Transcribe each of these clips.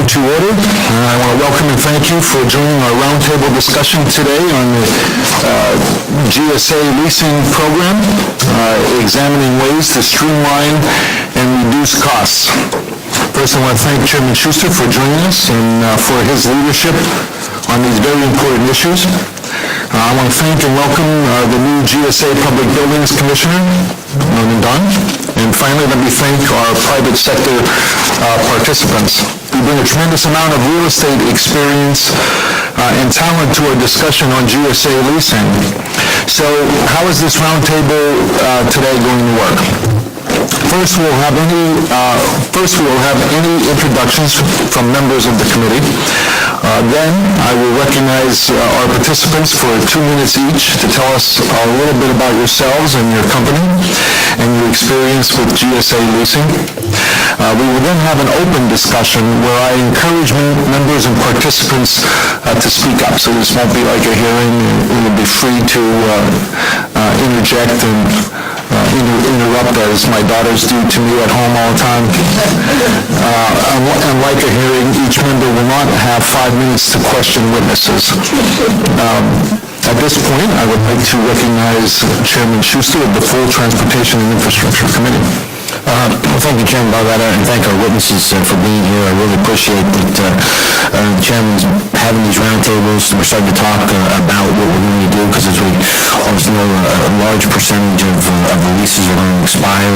to order. I want to welcome and thank you for joining our roundtable discussion today on the GSA leasing program, examining ways to streamline and reduce costs. First, I want to thank Chairman Schuster for joining us and for his leadership on these very important issues. I want to thank and welcome the new GSA Public Buildings Commissioner, Don. And finally, let me thank our private sector participants. We bring a tremendous amount of real estate experience and talent to our discussion on GSA leasing. So how is this roundtable today going to work? First, we will have any introductions from members of the committee. Then I will recognize our participants for 2 minutes each to tell us a little bit about yourselves and your company and your experience with GSA leasing. We will then have an open discussion where I encourage members and participants to speak up. So this won't be like a hearing. You will be free to interject and interrupt, as my daughters do to me at home all the time. And like a hearing, each member will not have 5 minutes to question witnesses. At this point, I would like to recognize Chairman Schuster of the Full Transportation and Infrastructure Committee. Well, thank you, Chairman Barletta, and thank our witnesses for being here. I really appreciate that the Chairman's having these roundtables. We're starting to talk about what we're going to do, because as we obviously know, a large percentage of the leases are going to expire.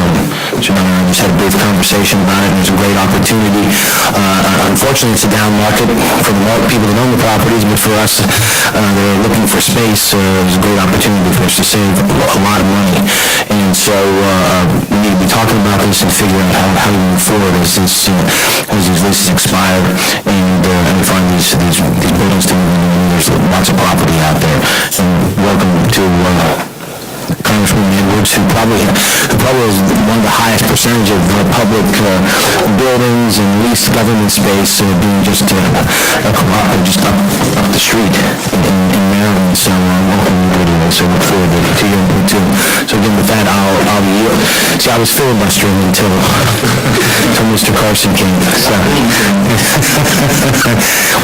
And Chairman and I just had a brief conversation about it, and there's a great opportunity. Unfortunately, it's a down market for the people that own the properties, but for us that are looking for space, there's a great opportunity for us to save a lot of money. And so we need to be talking about this and figuring out how to move forward as these leases expire and we find these buildings to move in. There's lots of property out there. And welcome to Congresswoman Edwards, who probably has one of the highest percentage of public buildings and leased government space being just up the street in Maryland. So welcome everybody. So look forward to your input too. So again, with that, I'll yield. See, I was filibustering until Mr. Carson came. So.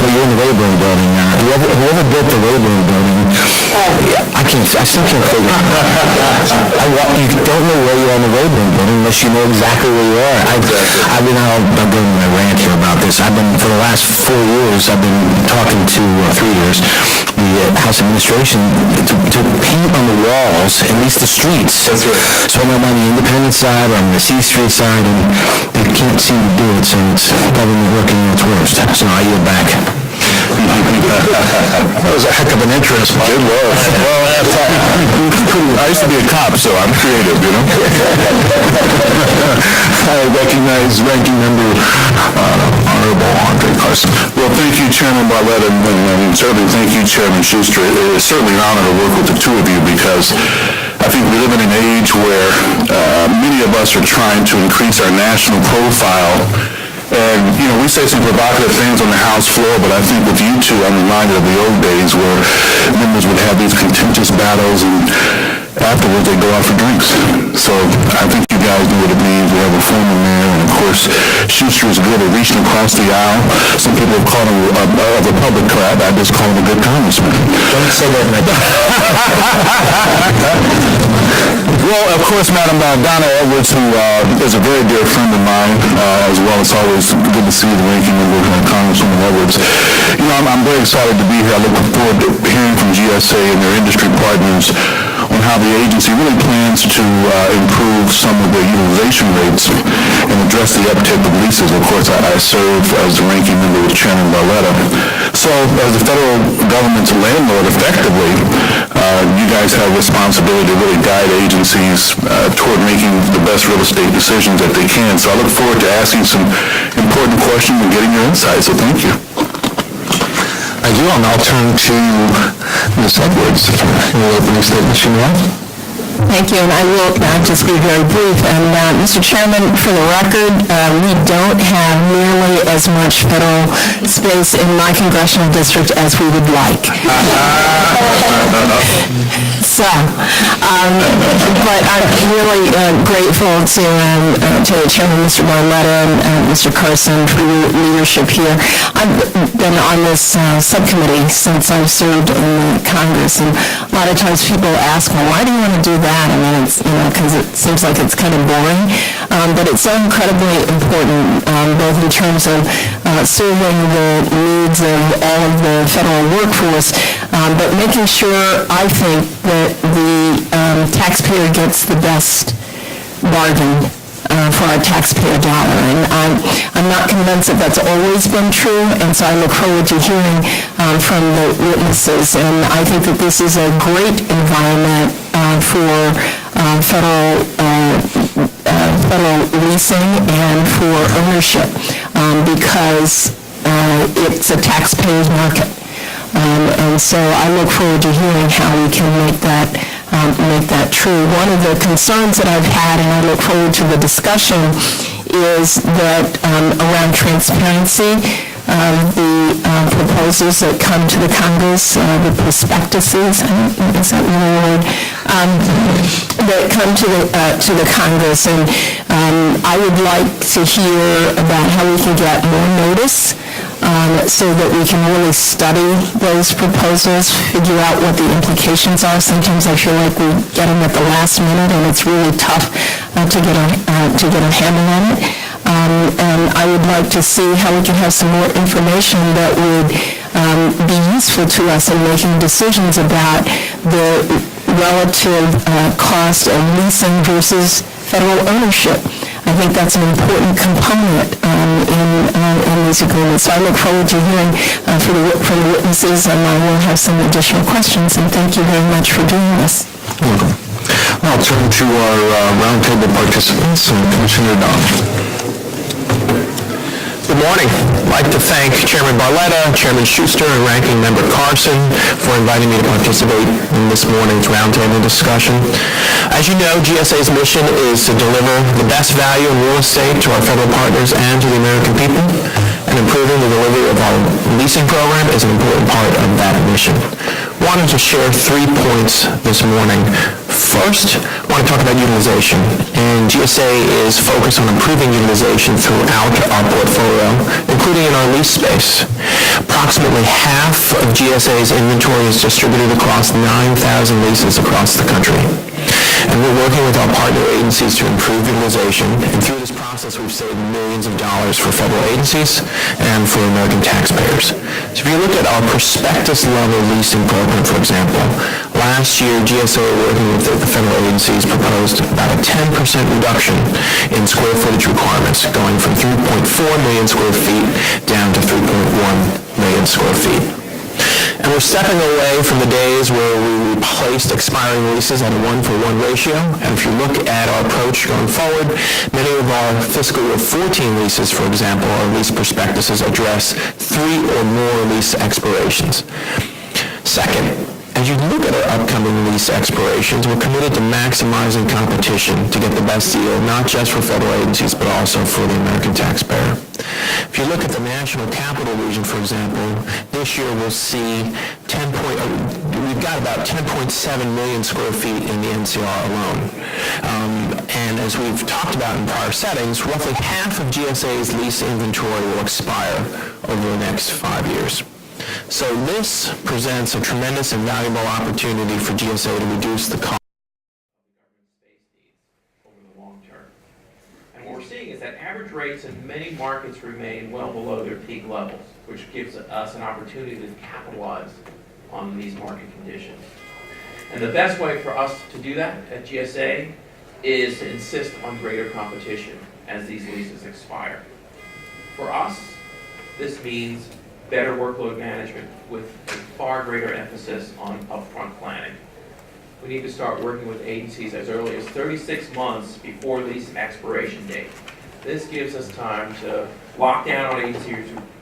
Well, you're in the Rayburn building now. Whoever built the Rayburn building, I still can't figure it out. You don't know where you are in the Rayburn building unless you know exactly where you are. I've been out on my rant here about this. For the last 4 years, I've been talking to 3 years, the House administration to paint on the walls, at least the streets. That's right. So I'm on the Independence side or on the C Street side, and they can't seem to do it, so it's government working at its worst. So I yield back. That was a heck of an interest. It was. Well, I used to be a cop, so I'm creative, you know. I recognize Ranking Member Honorable Andre Carson. Well, thank you, Chairman Barletta, and certainly thank you, Chairman Schuster. It is certainly an honor to work with the two of you, because I think we live in an age where many of us are trying to increase our national profile. And, we say some provocative things on the House floor, but I think with you two, I'm reminded of the old days where members would have these contentious battles, and afterwards they go out for drinks. So I think you guys know what it means. We have a former mayor, and of course, Schuster is good at reaching across the aisle. Some people have called him a Republican crap. I just call him a good congressman. Don't say that, man. Well, of course, Madam Donna Edwards, who is a very dear friend of mine, as well. It's always good to see the ranking member, Congresswoman Edwards. I'm very excited to be here. I look forward to hearing from GSA and their industry partners on how the agency really plans to improve some of the utilization rates and address the uptick of leases. Of course, I serve as the ranking member with Chairman Barletta. So, as the federal government's landlord, effectively, you guys have a responsibility to really guide agencies toward making the best real estate decisions that they can. So I look forward to asking some important questions and getting your insights. So thank you. I do, and I'll turn to Ms. Edwards for any opening statements you have. Thank you, and I will just be very brief. And Mr. Chairman, for the record, we don't have nearly as much federal space in my congressional district as we would like. So, but I'm really grateful to Chairman Mr. Barletta and Mr. Carson for your leadership here. I've been on this subcommittee since I've served in the Congress, and a lot of times people ask, well, why do you want to do that? I mean, it's, because it seems like it's kind of boring, but it's so incredibly important, both in terms of serving the needs of all of the federal workforce, but making sure, I think, that the taxpayer gets the best bargain for our taxpayer dollar. And I'm not convinced that that's always been true, and so I look forward to hearing from the witnesses. And I think that this is a great environment for federal leasing and for ownership because it's a taxpayer's market. And so I look forward to hearing how we can make that true. One of the concerns that I've had, and I look forward to the discussion, is that around transparency, the proposals that come to the Congress, the prospectuses, is that really a word, that come to the Congress, and I would like to hear about how we can get more notice so that we can really study those proposals, figure out what the implications are. Sometimes I feel like we get them at the last minute, and it's really tough to get a handle on it. And I would like to see how we can have some more information that would be useful to us in making decisions about the relative cost of leasing versus federal ownership. I think that's an important component in these agreements. So I look forward to hearing from the witnesses, and I will have some additional questions. And thank you very much for doing this. You're welcome. I'll turn to our roundtable participants. Commissioner Don. Good morning. I'd like to thank Chairman Barletta, Chairman Schuster, and Ranking Member Carson for inviting me to participate in this morning's roundtable discussion. As you know, GSA's mission is to deliver the best value in real estate to our federal partners and to the American people, and improving the delivery of our leasing program is an important part of that mission. I wanted to share 3 points this morning. First, I want to talk about utilization, and GSA is focused on improving utilization throughout our portfolio, including in our lease space. Approximately half of GSA's inventory is distributed across 9,000 leases across the country. And we're working with our partner agencies to improve utilization, and through this process we've saved millions of dollars for federal agencies and for American taxpayers. So if you look at our prospectus level leasing program, for example, last year GSA, working with the federal agencies, proposed about a 10% reduction in square footage requirements, going from 3.4 million square feet down to 3.1 million square feet. And we're stepping away from the days where we replaced expiring leases at a 1-for-1 ratio. And if you look at our approach going forward, many of our fiscal year 14 leases, for example, our lease prospectuses address 3 or more lease expirations. Second, as you look at our upcoming lease expirations, we're committed to maximizing competition to get the best deal, not just for federal agencies, but also for the American taxpayer. If you look at the National Capital Region, for example, this year we'll see we've got about 10.7 million square feet in the NCR alone. And as we've talked about in prior settings, roughly half of GSA's lease inventory will expire over the next 5 years. So this presents a tremendous and valuable opportunity for GSA to reduce the cost of the government space needs over the long term. And what we're seeing is that average rates in many markets remain well below their peak levels, which gives us an opportunity to capitalize on these market conditions. And the best way for us to do that at GSA is to insist on greater competition as these leases expire. For us, this means better workload management with a far greater emphasis on upfront planning. We need to start working with agencies as early as 36 months before lease expiration date. This gives us time to lock down on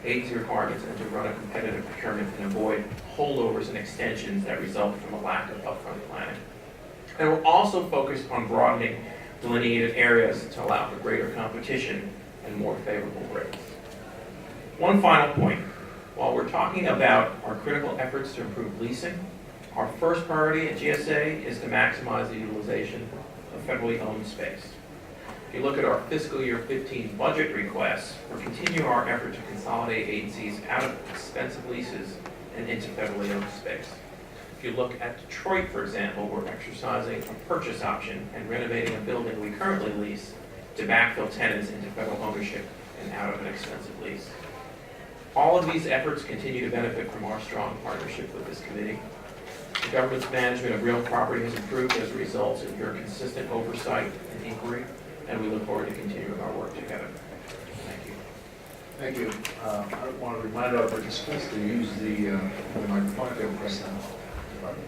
agency requirements and to run a competitive procurement and avoid holdovers and extensions that result from a lack of upfront planning. And we're also focused on broadening delineated areas to allow for greater competition and more favorable rates. One final point. While we're talking about our critical efforts to improve leasing, our first priority at GSA is to maximize the utilization of federally owned space. If you look at our fiscal year 15 budget requests, we're continuing our effort to consolidate agencies out of expensive leases and into federally owned space. If you look at Detroit, for example, we're exercising a purchase option and renovating a building we currently lease to backfill tenants into federal ownership and out of an expensive lease. All of these efforts continue to benefit from our strong partnership with this committee. The government's management of real property has improved as a result of your consistent oversight and inquiry, and we look forward to continuing our work together. Thank you. Thank you. I want to remind our participants to use the microphone if they will press that button.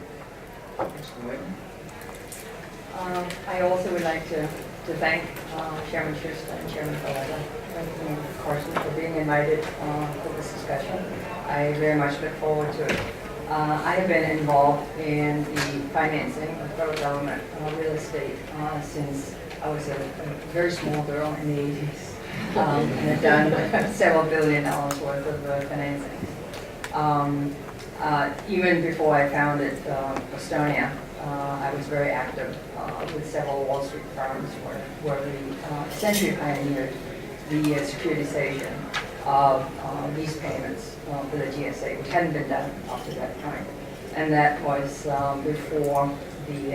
I also would like to thank Chairman Schuster and Chairman Barletta and Carson for being invited for this discussion. I very much look forward to it. I have been involved in the financing of federal government real estate since I was a very small girl in the 80s and have done several $1 billion worth of financing. Even before I founded Estonia, I was very active with several Wall Street firms where we essentially pioneered the securitization of lease payments for the GSA, which hadn't been done up to that point. And that was before the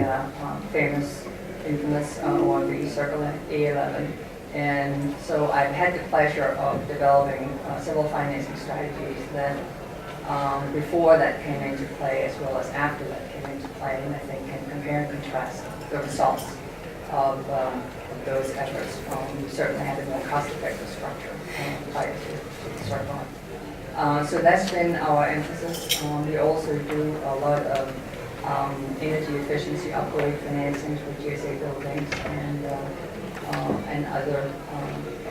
infamous OMB Circle A11. And so I've had the pleasure of developing several financing strategies that before that came into play as well as after that came into play, and I think can compare and contrast the results of those efforts. We certainly had a more cost-effective structure prior to the circle. So that's been our emphasis. We also do a lot of energy efficiency upgrade financings for GSA buildings and other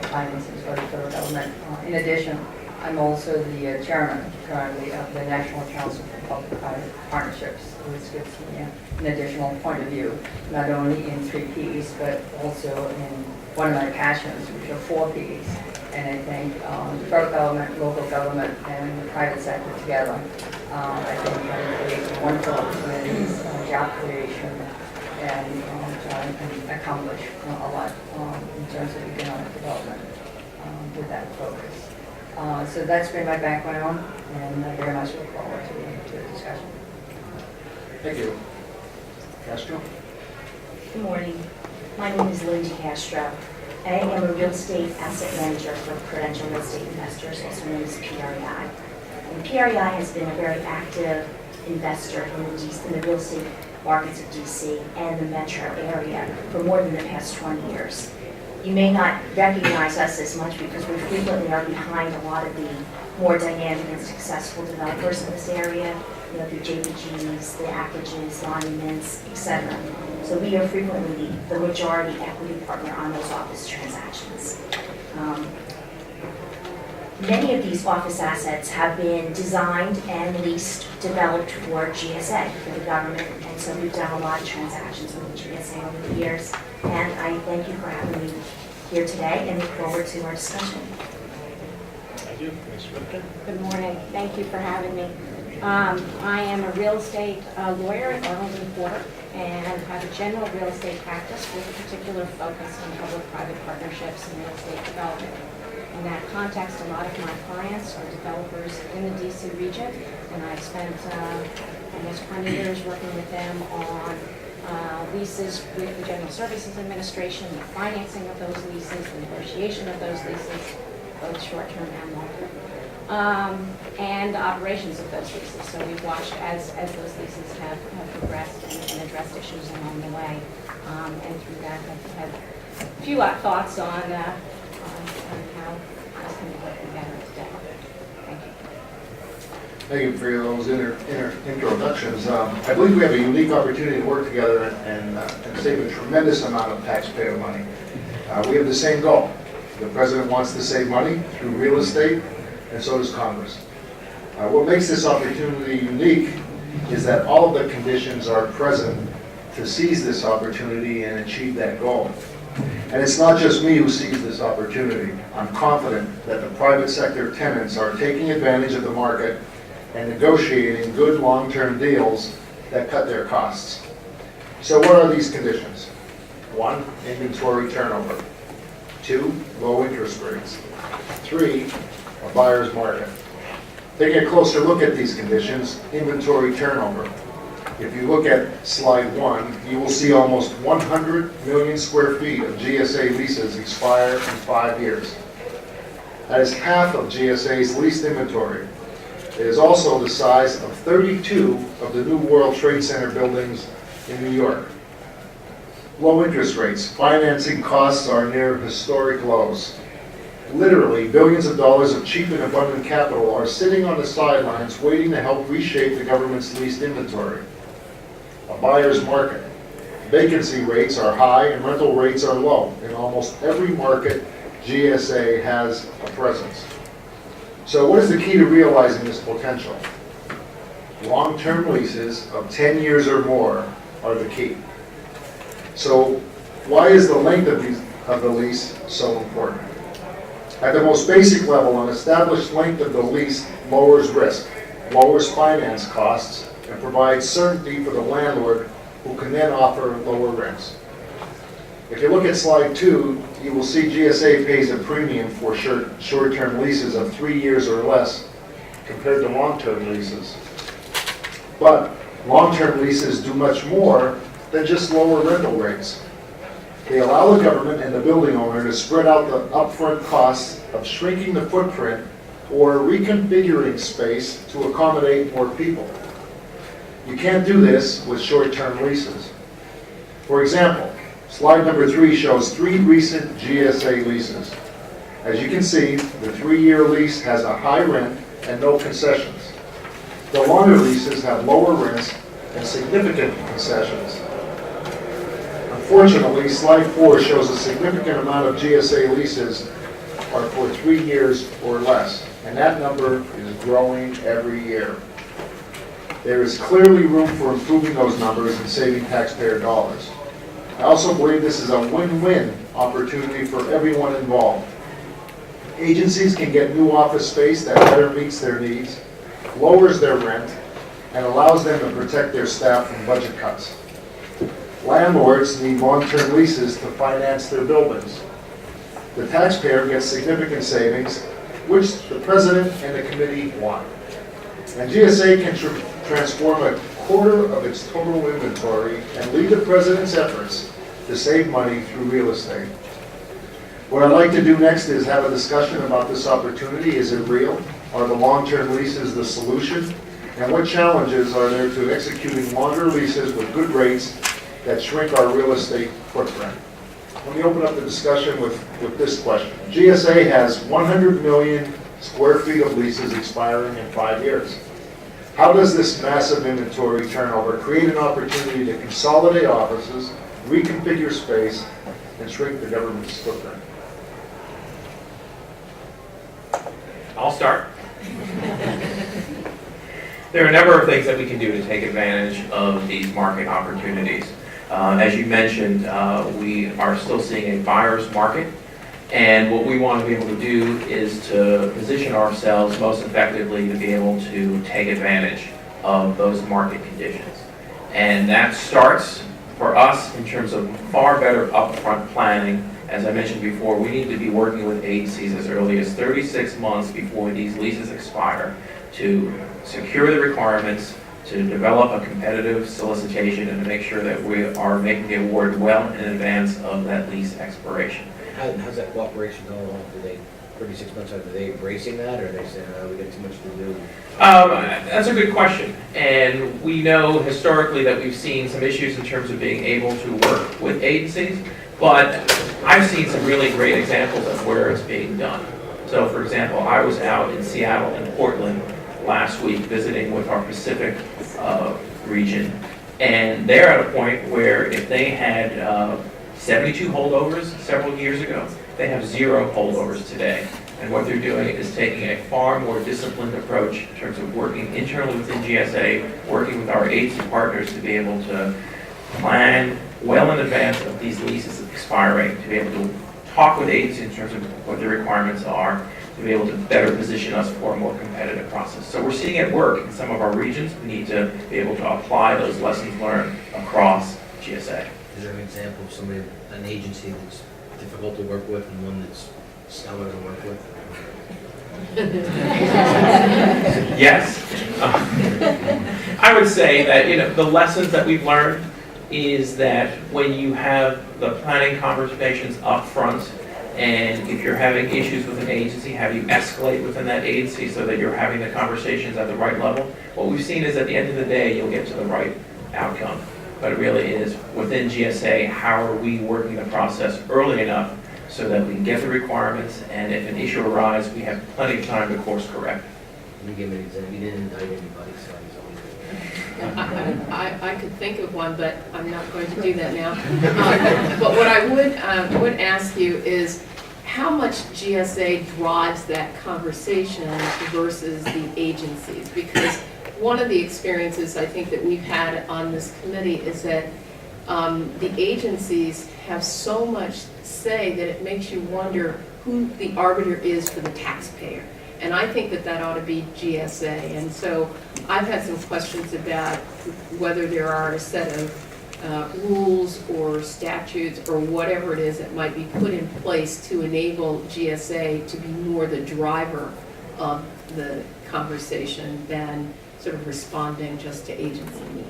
financings for the federal government. In addition, I'm also the chairman currently of the National Council for Public-Private Partnerships, which gives me an additional point of view, not only in 3 Ps, but also in one of my passions, which are 4 Ps. And I think the federal government, local government, and the private sector together, I think can create wonderful opportunities, job creation, and accomplish a lot in terms of economic development with that focus. So that's been my background, and I very much look forward to the discussion. Thank you. Castro? Good morning. My name is Linda Castro. I am a real estate asset manager for Prudential Real Estate Investors, also known as PREI. And PREI has been a very active investor in the real estate markets of DC and the metro area for more than the past 20 years. You may not recognize us as much because we frequently are behind a lot of the more dynamic and successful developers in this area, you know, the JPGs, the Ackages, Monuments, etc. So we are frequently the majority equity partner on those office transactions. Many of these office assets have been designed and leased, developed for GSA, for the government, and so we've done a lot of transactions with the GSA over the years. And I thank you for having me here today and look forward to our discussion. Thank you. Ms. Ripken? Good morning. Thank you for having me. I am a real estate lawyer at Arnold & Porter and have a general real estate practice with a particular focus on public-private partnerships and real estate development. In that context, a lot of my clients are developers in the DC region, and I've spent almost 20 years working with them on leases with the General Services Administration, the financing of those leases, the negotiation of those leases, both short-term and long-term, and the operations of those leases. So we've watched as those leases have progressed and addressed issues along the way, and through that I've had a few thoughts on how this can work together today. Thank you. Thank you for those introductions. I believe we have a unique opportunity to work together and save a tremendous amount of taxpayer money. We have the same goal. The President wants to save money through real estate, and so does Congress. What makes this opportunity unique is that all of the conditions are present to seize this opportunity and achieve that goal. And it's not just me who sees this opportunity. I'm confident that the private sector tenants are taking advantage of the market and negotiating good long-term deals that cut their costs. So what are these conditions? 1, inventory turnover. 2, low interest rates. 3, a buyer's market. Taking a closer look at these conditions, inventory turnover. If you look at slide 1, you will see almost 100 million square feet of GSA leases expire in 5 years. That is half of GSA's leased inventory. It is also the size of 32 of the new World Trade Center buildings in New York. Low interest rates. Financing costs are near historic lows. Literally, billions of dollars of cheap and abundant capital are sitting on the sidelines waiting to help reshape the government's leased inventory. A buyer's market. Vacancy rates are high and rental rates are low. In almost every market, GSA has a presence. So what is the key to realizing this potential? Long-term leases of 10 years or more are the key. So why is the length of the lease so important? At the most basic level, an established length of the lease lowers risk, lowers finance costs, and provides certainty for the landlord, who can then offer lower rents. If you look at slide 2, you will see GSA pays a premium for short-term leases of 3 years or less compared to long-term leases. But long-term leases do much more than just lower rental rates. They allow the government and the building owner to spread out the upfront costs of shrinking the footprint or reconfiguring space to accommodate more people. You can't do this with short-term leases. For example, slide number 3 shows 3 recent GSA leases. As you can see, the 3-year lease has a high rent and no concessions. The longer leases have lower rents and significant concessions. Unfortunately, slide 4 shows a significant amount of GSA leases are for 3 years or less, and that number is growing every year. There is clearly room for improving those numbers and saving taxpayer dollars. I also believe this is a win-win opportunity for everyone involved. Agencies can get new office space that better meets their needs, lowers their rent, and allows them to protect their staff from budget cuts. Landlords need long-term leases to finance their buildings. The taxpayer gets significant savings, which the president and the committee want. And GSA can transform a quarter of its total inventory and lead the president's efforts to save money through real estate. What I'd like to do next is have a discussion about this opportunity. Is it real? Are the long-term leases the solution? And what challenges are there to executing longer leases with good rates that shrink our real estate footprint? Let me open up the discussion with this question. GSA has 100 million square feet of leases expiring in 5 years. How does this massive inventory turnover create an opportunity to consolidate offices, reconfigure space, and shrink the government's footprint? I'll start. There are a number of things that we can do to take advantage of these market opportunities. As you mentioned, we are still seeing a buyer's market, and what we want to be able to do is to position ourselves most effectively to be able to take advantage of those market conditions. And that starts for us in terms of far better upfront planning. As I mentioned before, we need to be working with agencies as early as 36 months before these leases expire to secure the requirements, to develop a competitive solicitation, and to make sure that we are making the award well in advance of that lease expiration. How's that cooperation going along? 36 months out, are they embracing that, or are they saying, oh, we got too much to do? That's a good question. And we know historically that we've seen some issues in terms of being able to work with agencies, but I've seen some really great examples of where it's being done. So for example, I was out in Seattle and Portland last week visiting with our Pacific region, and they're at a point where if they had 72 holdovers several years ago, they have 0 holdovers today. And what they're doing is taking a far more disciplined approach in terms of working internally within GSA, working with our agency partners to be able to plan well in advance of these leases expiring, to be able to talk with agencies in terms of what their requirements are, to be able to better position us for a more competitive process. So we're seeing it work in some of our regions. We need to be able to apply those lessons learned across GSA. Is there an example of somebody, an agency that's difficult to work with and one that's stellar to work with? Yes. I would say that, the lessons that we've learned is that when you have the planning conversations up front, and if you're having issues with an agency, have you escalate within that agency so that you're having the conversations at the right level. What we've seen is at the end of the day, you'll get to the right outcome. But it really is within GSA, how are we working the process early enough so that we can get the requirements, and if an issue arises, we have plenty of time to course correct. You give me an example, you didn't indict anybody, so he's always. I could think of one, but I'm not going to do that now. But what I would ask you is, how much GSA drives that conversation versus the agencies? Because one of the experiences I think that we've had on this committee is that the agencies have so much say that it makes you wonder who the arbiter is for the taxpayer. And I think that that ought to be GSA. And so I've had some questions about whether there are a set of rules or statutes or whatever it is that might be put in place to enable GSA to be more the driver of the conversation than sort of responding just to agency needs.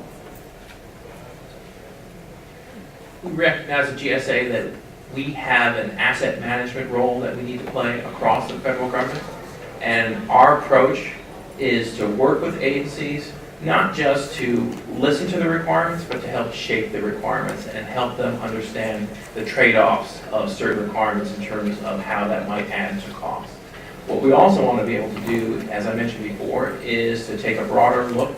We recognize at GSA that we have an asset management role that we need to play across the federal government. And our approach is to work with agencies, not just to listen to the requirements, but to help shape the requirements and help them understand the trade-offs of certain requirements in terms of how that might add to cost. What we also want to be able to do, as I mentioned before, is to take a broader look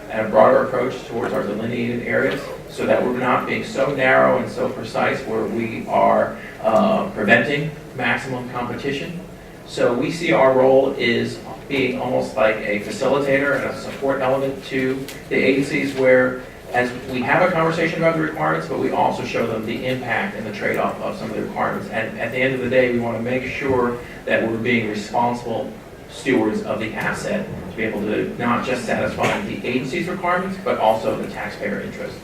and a broader approach towards our delineated areas so that we're not being so narrow and so precise where we are preventing maximum competition. So we see our role is being almost like a facilitator and a support element to the agencies, where as we have a conversation about the requirements, but we also show them the impact and the trade-off of some of the requirements. And at the end of the day, we want to make sure that we're being responsible stewards of the asset to be able to not just satisfy the agency's requirements, but also the taxpayer interest.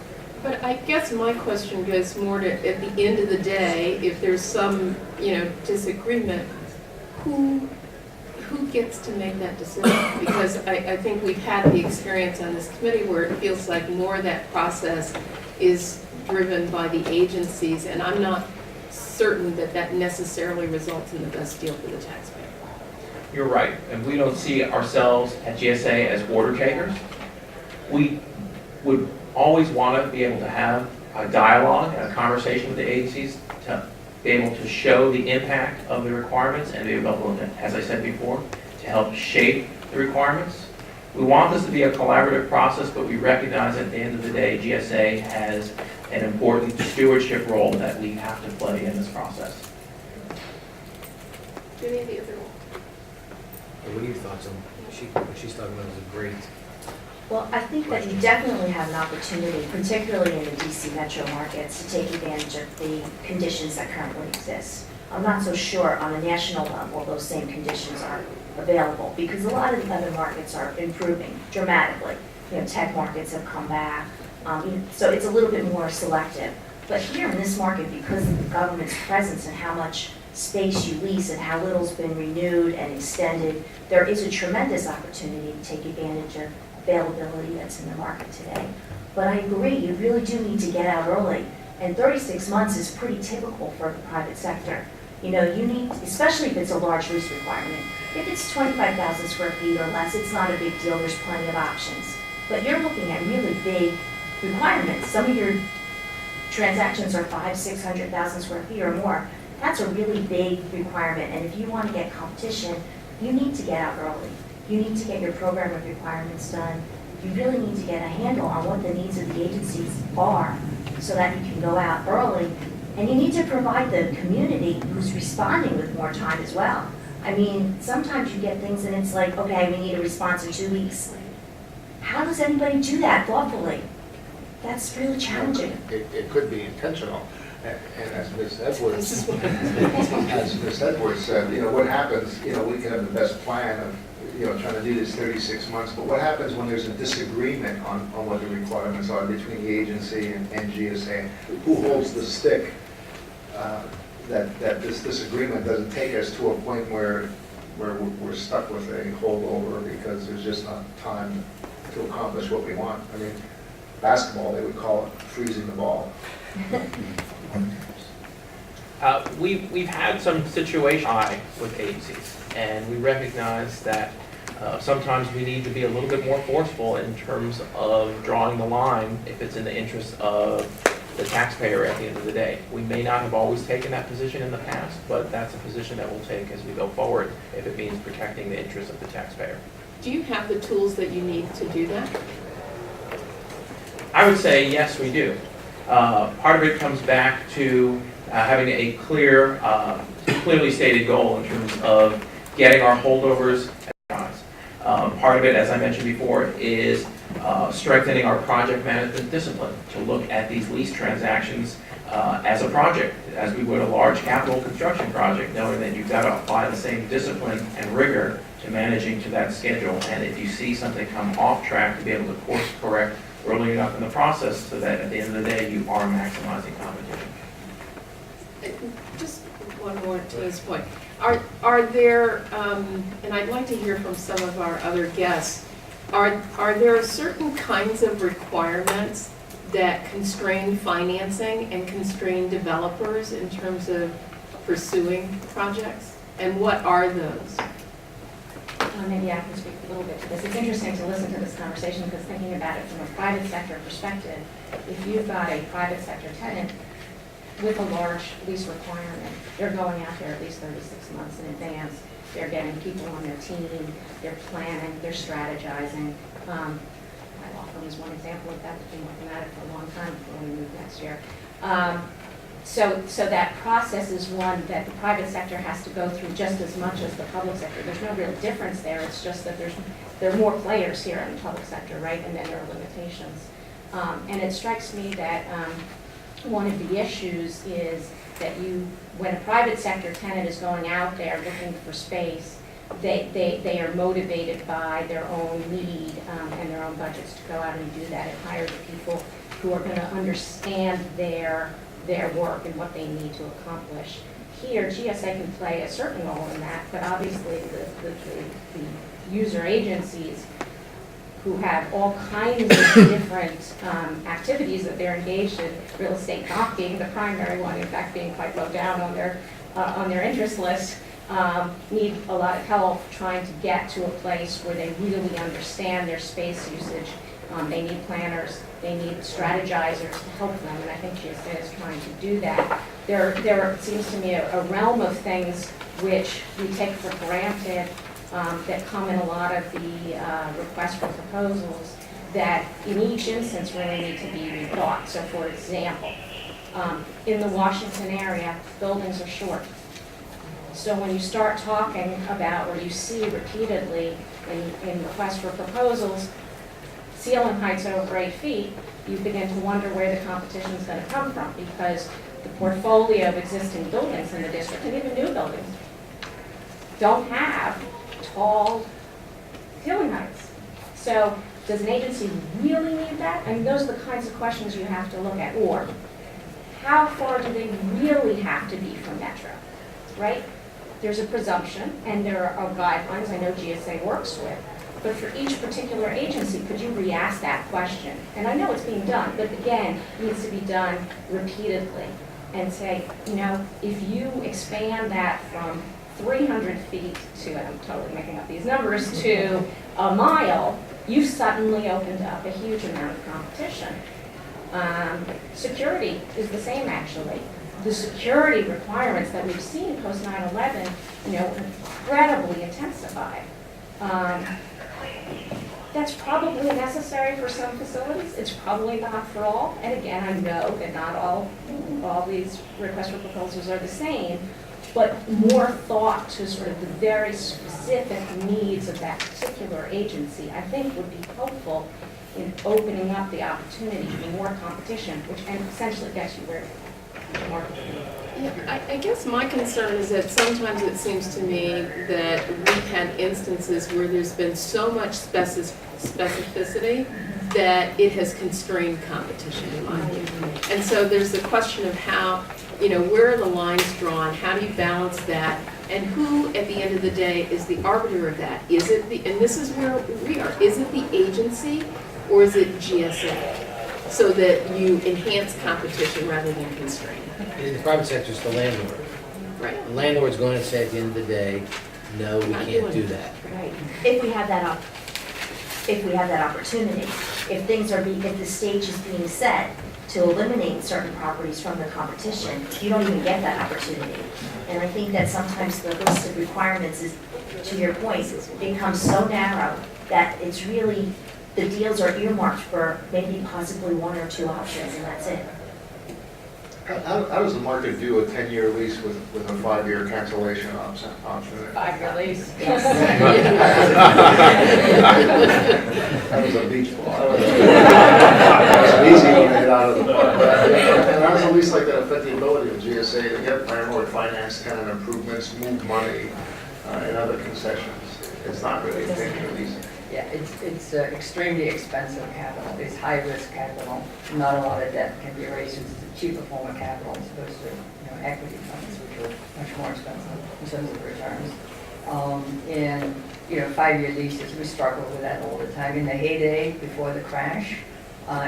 But I guess my question goes more to, at the end of the day, if there's some, disagreement, who gets to make that decision? Because I think we've had the experience on this committee where it feels like more of that process is driven by the agencies, and I'm not certain that that necessarily results in the best deal for the taxpayer. You're right, and we don't see ourselves at GSA as order takers. We would always want to be able to have a dialogue and a conversation with the agencies to be able to show the impact of the requirements and be able to, as I said before, to help shape the requirements. We want this to be a collaborative process, but we recognize at the end of the day, GSA has an important stewardship role that we have to play in this process. Any of the other one? What are your thoughts on what she's talking about is a great. Well, I think that you definitely have an opportunity, particularly in the DC metro markets, to take advantage of the conditions that currently exist. I'm not so sure on a national level those same conditions are available, because a lot of the other markets are improving dramatically. Tech markets have come back, so it's a little bit more selective. But here in this market, because of the government's presence and how much space you lease and how little's been renewed and extended, there is a tremendous opportunity to take advantage of availability that's in the market today. But I agree, you really do need to get out early. And 36 months is pretty typical for the private sector. You need, especially if it's a large lease requirement. If it's 25,000 square feet or less, it's not a big deal, there's plenty of options. But you're looking at really big requirements. Some of your transactions are 500,000-600,000 square feet or more. That's a really big requirement. And if you want to get competition, you need to get out early. You need to get your program of requirements done. You really need to get a handle on what the needs of the agencies are so that you can go out early. And you need to provide the community who's responding with more time as well. I mean, sometimes you get things and it's like, okay, we need a response in 2 weeks. How does anybody do that thoughtfully? That's really challenging. It could be intentional. And as Ms. Edwards said, what happens, we can have the best plan of, trying to do this 36 months, but what happens when there's a disagreement on what the requirements are between the agency and GSA? Who holds the stick that this disagreement doesn't take us to a point where we're stuck with a holdover because there's just not time to accomplish what we want? I mean, basketball, they would call it freezing the ball. We've had some situations with agencies, and we recognize that sometimes we need to be a little bit more forceful in terms of drawing the line if it's in the interest of the taxpayer at the end of the day. We may not have always taken that position in the past, but that's a position that we'll take as we go forward if it means protecting the interests of the taxpayer. Do you have the tools that you need to do that? I would say yes, we do. Part of it comes back to having a clearly stated goal in terms of getting our holdovers. Part of it, as I mentioned before, is strengthening our project management discipline to look at these lease transactions as a project, as we would a large capital construction project, knowing that you've got to apply the same discipline and rigor to managing to that schedule. And if you see something come off track, to be able to course correct early enough in the process so that at the end of the day, you are maximizing competition. Just one more to this point. Are there, and I'd like to hear from some of our other guests, are there certain kinds of requirements that constrain financing and constrain developers in terms of pursuing projects? And what are those? Maybe I can speak a little bit to this. It's interesting to listen to this conversation because thinking about it from a private sector perspective, if you've got a private sector tenant with a large lease requirement, they're going out there at least 36 months in advance. They're getting people on their team, they're planning, they're strategizing. My law firm is one example of that. We've been working at it for a long time before we move next year. So that process is one that the private sector has to go through just as much as the public sector. There's no real difference there. It's just that there are more players here in the public sector, right? And then there are limitations. And it strikes me that one of the issues is that when a private sector tenant is going out there looking for space, they are motivated by their own need and their own budgets to go out and do that and hire the people who are going to understand their work and what they need to accomplish. Here, GSA can play a certain role in that, but obviously the user agencies who have all kinds of different activities that they're engaged in, real estate not being the primary one, in fact being quite low down on their interest list, need a lot of help trying to get to a place where they really understand their space usage. They need planners, they need strategizers to help them, and I think GSA is trying to do that. There seems to me a realm of things which we take for granted that come in a lot of the requests for proposals that in each instance really need to be rethought. So for example, in the Washington area, buildings are short. So when you start talking about, or you see repeatedly in requests for proposals, ceiling heights over 8 feet, you begin to wonder where the competition is going to come from, because the portfolio of existing buildings in the district, and even new buildings, don't have tall ceiling heights. So does an agency really need that? And those are the kinds of questions you have to look at. Or how far do they really have to be from Metro, right? There's a presumption, and there are guidelines I know GSA works with. But for each particular agency, could you re-ask that question? And I know it's being done, but again, it needs to be done repeatedly. And say, if you expand that from 300 feet to, and I'm totally making up these numbers, to a mile, you've suddenly opened up a huge amount of competition. Security is the same, actually. The security requirements that we've seen post 9/11, incredibly intensified. That's probably necessary for some facilities. It's probably not for all. And again, I know that not all these requests for proposals are the same, but more thought to sort of the very specific needs of that particular agency, I think would be helpful in opening up the opportunity for more competition, which essentially gets you where the market is. Yeah, I guess my concern is that sometimes it seems to me that we've had instances where there's been so much specificity that it has constrained competition, in my view. And so there's the question of how, where are the lines drawn? How do you balance that? And who, at the end of the day, is the arbiter of that? Is it and this is where we are, is it the agency or is it GSA? So that you enhance competition rather than constrain it. In the private sector, it's the landlord. Right. The landlord's going to say at the end of the day, no, we can't do that. Right. If we have that opportunity, if the stage is being set to eliminate certain properties from the competition, you don't even get that opportunity. And I think that sometimes the list of requirements is, to your point, becomes so narrow that it's really, the deals are earmarked for maybe possibly one or two options, and that's it. How does the market view a 10-year lease with a 5-year cancellation option? 5-year lease. That was a beach ball. That was an easy one to get out of the park. And how does a lease like that affect the ability of GSA to get landlord finance tenant improvements, move money, and other concessions? It's not really a 10-year lease. Yeah, it's extremely expensive capital. It's high-risk capital. Not a lot of debt can be raised. It's a cheaper form of capital as opposed to equity funds, which are much more expensive in terms of returns. And 5-year leases, we struggle with that all the time. In the heyday before the crash,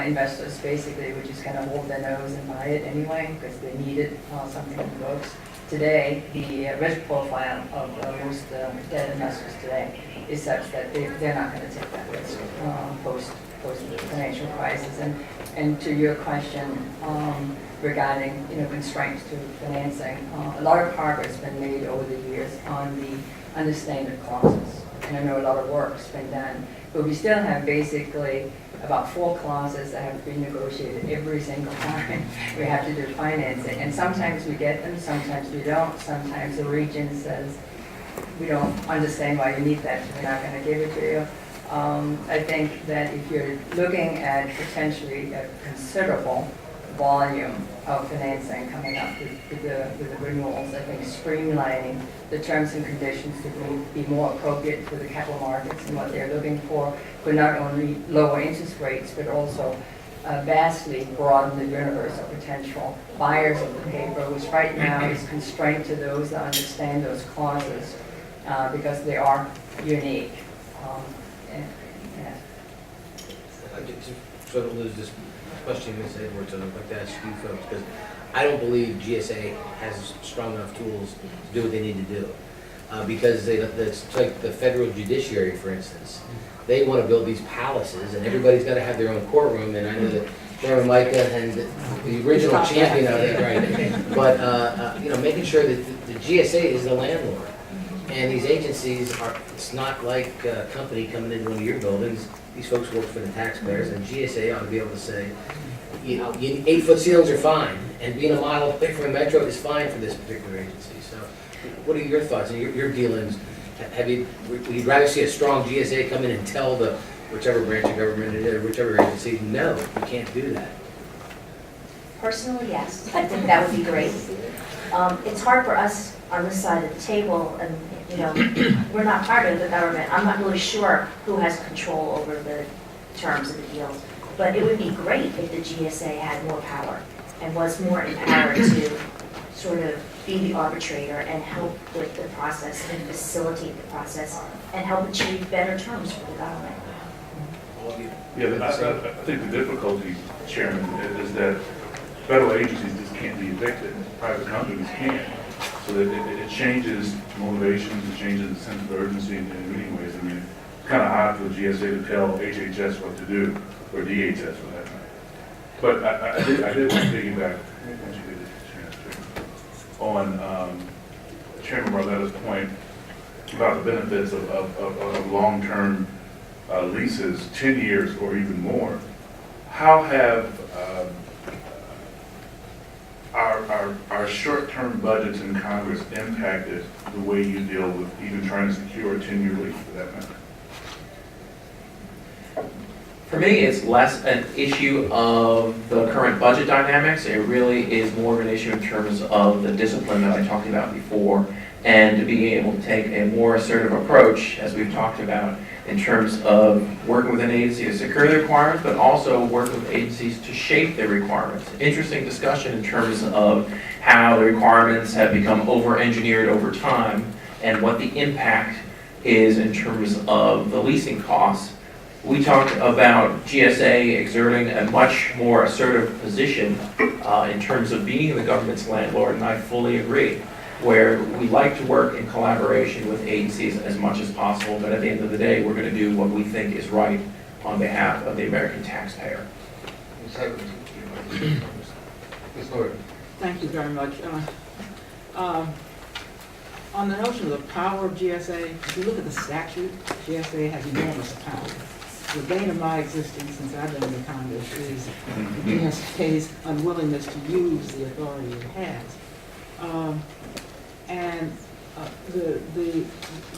investors basically would just kind of hold their nose and buy it anyway because they needed something in the books. Today, the risk profile of most debt investors today is such that they're not going to take that risk post the financial crisis. And to your question regarding constraints to financing, a lot of progress has been made over the years on the understated clauses, and I know a lot of work's been done, but we still have basically about 4 clauses that have to be negotiated every single time we have to do financing. And sometimes we get them, sometimes we don't. Sometimes the region says, we don't understand why you need that, so we're not going to give it to you. I think that if you're looking at potentially a considerable volume of financing coming up with the renewals, I think streamlining the terms and conditions to be more appropriate for the capital markets and what they're looking for could not only lower interest rates, but also vastly broaden the universe of potential buyers of the paper, which right now is constrained to those that understand those clauses because they are unique. I just sort of lose this question, Ms. Edwards, and I'd like to ask you folks, because I don't believe GSA has strong enough tools to do what they need to do. Because it's like the federal judiciary, for instance. They want to build these palaces, and everybody's got to have their own courtroom, and I know that Chairman Micah and the original champion of it, right? But, making sure that the GSA is the landlord. And these agencies it's not like a company coming into one of your buildings. These folks work for the taxpayers, and GSA ought to be able to say, 8-foot ceilings are fine, and being a mile away from a metro is fine for this particular agency. So what are your thoughts and your dealings? Would you rather see a strong GSA come in and tell the whichever branch of government it is, whichever agency, no, you can't do that? Personally, yes. I think that would be great. It's hard for us on this side of the table, and we're not part of the government. I'm not really sure who has control over the terms of the deals, but it would be great if the GSA had more power and was more empowered to sort of be the arbitrator and help with the process and facilitate the process and help achieve better terms for the government. Yeah, I think the difficulty, Chairman, is that federal agencies just can't be evicted. Private companies can. So that it changes motivations, it changes the sense of urgency in many ways. I mean, it's kind of hard for the GSA to tell HHS what to do, or DHS for that matter. But I did want to piggyback, once you get the chance, on Chairman Barletta's point about the benefits of long-term leases 10 years or even more, how have our short-term budgets in Congress impacted the way you deal with even trying to secure a 10-year lease for that matter? For me, it's less an issue of the current budget dynamics. It really is more of an issue in terms of the discipline that I talked about before, and being able to take a more assertive approach, as we've talked about, in terms of working with an agency to secure the requirements, but also working with agencies to shape their requirements. Interesting discussion in terms of how the requirements have become over-engineered over time, and what the impact is in terms of the leasing costs. We talked about GSA exerting a much more assertive position in terms of being the government's landlord, and I fully agree, where we like to work in collaboration with agencies as much as possible, but at the end of the day, we're going to do what we think is right on behalf of the American taxpayer. Thank you very much. On the notion of the power of GSA, if you look at the statute, GSA has enormous power. The bane of my existence since I've been in Congress is the GSA's unwillingness to use the authority it has.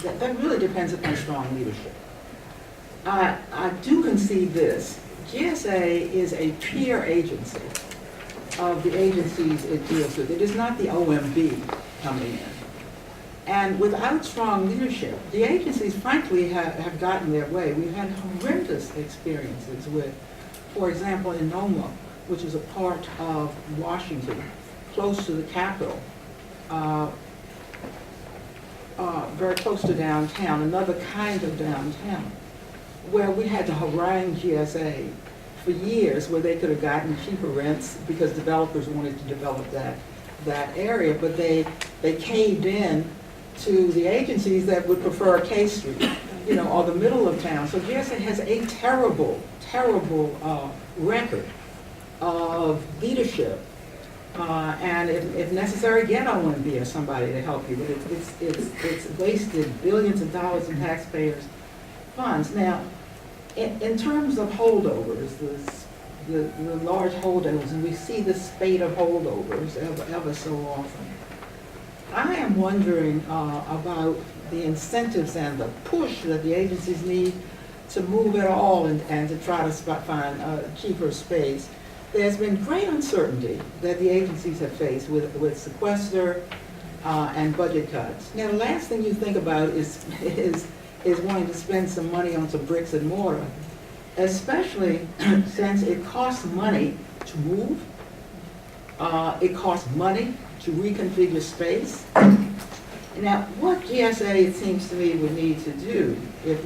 That really depends upon strong leadership. I do concede this. GSA is a peer agency of the agencies it deals with. It is not the OMB coming in. And without strong leadership, the agencies frankly have gotten their way. We've had horrendous experiences with, for example, in Noma, which is a part of Washington, close to the Capitol, very close to downtown, another kind of downtown, where we had to harangue GSA for years, where they could have gotten cheaper rents because developers wanted to develop that area, but they caved in to the agencies that would prefer K Street, or the middle of town. So GSA has a terrible, terrible record of leadership. And if necessary, get OMB or somebody to help you, but it's wasted billions of dollars in taxpayers' funds. Now, in terms of holdovers, the large holdovers, and we see this spate of holdovers ever so often, I am wondering about the incentives and the push that the agencies need to move at all and to try to find cheaper space. There's been great uncertainty that the agencies have faced with sequester and budget cuts. Now, the last thing you think about is wanting to spend some money on some bricks and mortar, especially since it costs money to move. It costs money to reconfigure space. Now, what GSA, it seems to me, would need to do if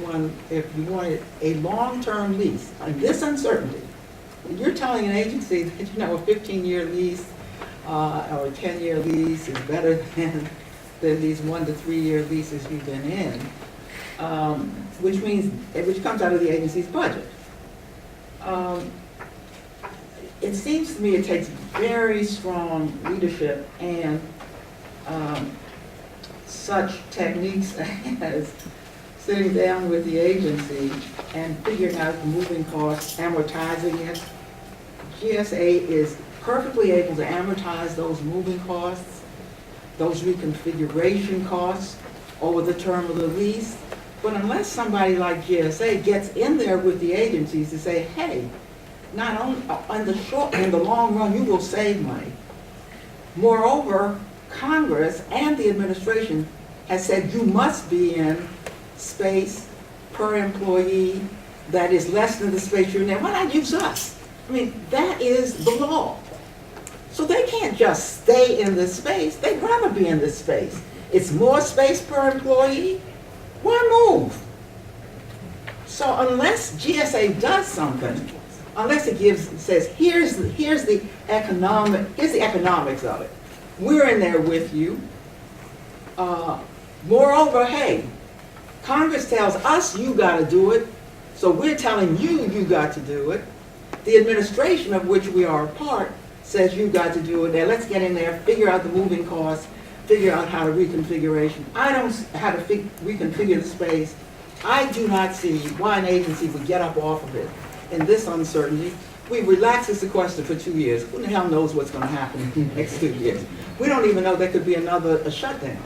you wanted a long-term lease, and this uncertainty, you're telling an agency that, a 15-year lease or a 10-year lease is better than these 1 to 3 year leases you've been in, which comes out of the agency's budget. It seems to me it takes very strong leadership and such techniques as sitting down with the agency and figuring out the moving costs, amortizing it. GSA is perfectly able to amortize those moving costs, those reconfiguration costs over the term of the lease. But unless somebody like GSA gets in there with the agencies to say, hey, not only in the long run, you will save money. Moreover, Congress and the administration has said you must be in space per employee that is less than the space you're in there. Why not use us? I mean, that is the law. So they can't just stay in this space. They'd rather be in this space. It's more space per employee. Why move? So unless GSA does something, unless it says, here's the economics of it. We're in there with you. Moreover, hey, Congress tells us you got to do it, so we're telling you got to do it. The administration of which we are a part says you got to do it. Now let's get in there, figure out the moving costs, figure out how to reconfiguration. I don't how to reconfigure the space. I do not see why an agency would get up off of it in this uncertainty. We relaxed the sequester for 2 years. Who the hell knows what's gonna happen in the next 2 years? We don't even know there could be a shutdown.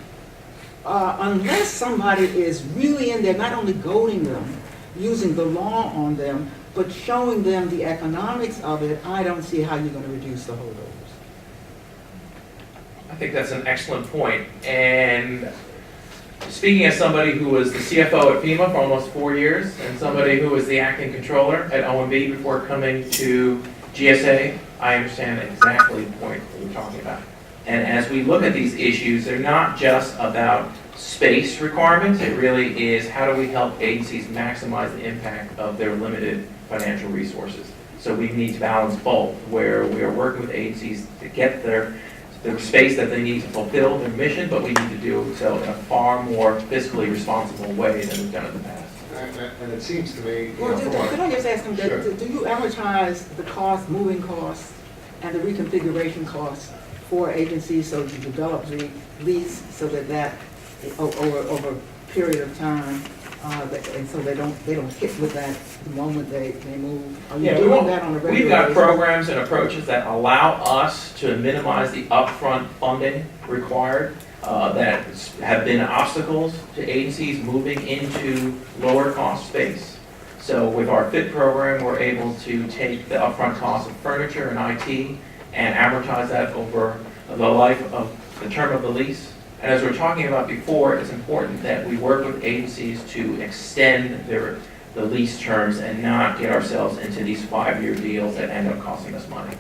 Unless somebody is really in there, not only goading them, using the law on them, but showing them the economics of it, I don't see how you're gonna reduce the holdovers. I think that's an excellent point. And speaking as somebody who was the CFO at FEMA for almost 4 years, and somebody who was the acting controller at OMB before coming to GSA, I understand exactly the point that you're talking about. And as we look at these issues, they're not just about space requirements. It really is how do we help agencies maximize the impact of their limited financial resources. So we need to balance both, where we are working with agencies to get their space that they need to fulfill their mission, but we need to do so in a far more fiscally responsible way than we've done in the past. And it seems to me, Well, could I just ask them, Sure. do you amortize the cost, moving costs, and the reconfiguration costs for agencies so you develop the lease so that over a period of time, and so they don't hit with that the moment they move? Are you doing that on a regular basis? We've got programs and approaches that allow us to minimize the upfront funding required that have been obstacles to agencies moving into lower cost space. So with our FIT program, we're able to take the upfront cost of furniture and IT and amortize that over the life of the term of the lease. And as we were talking about before, it's important that we work with agencies to extend the lease terms and not get ourselves into these 5-year deals that end up costing us money.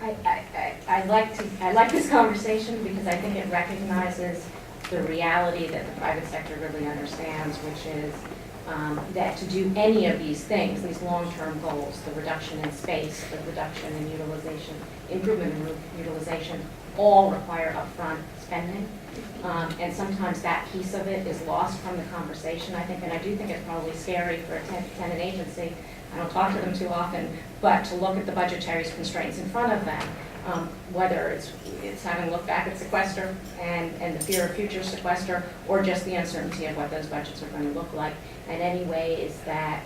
I like this conversation because I think it recognizes the reality that the private sector really understands, which is that to do any of these things, these long-term goals, the reduction in space, the reduction in utilization, improvement in utilization, all require upfront spending. And sometimes that piece of it is lost from the conversation, I think, and I do think it's probably scary for a tenant agency. I don't talk to them too often, but to look at the budgetary constraints in front of them, whether it's having looked back at sequester and the fear of future sequester, or just the uncertainty of what those budgets are going to look like, and any ways that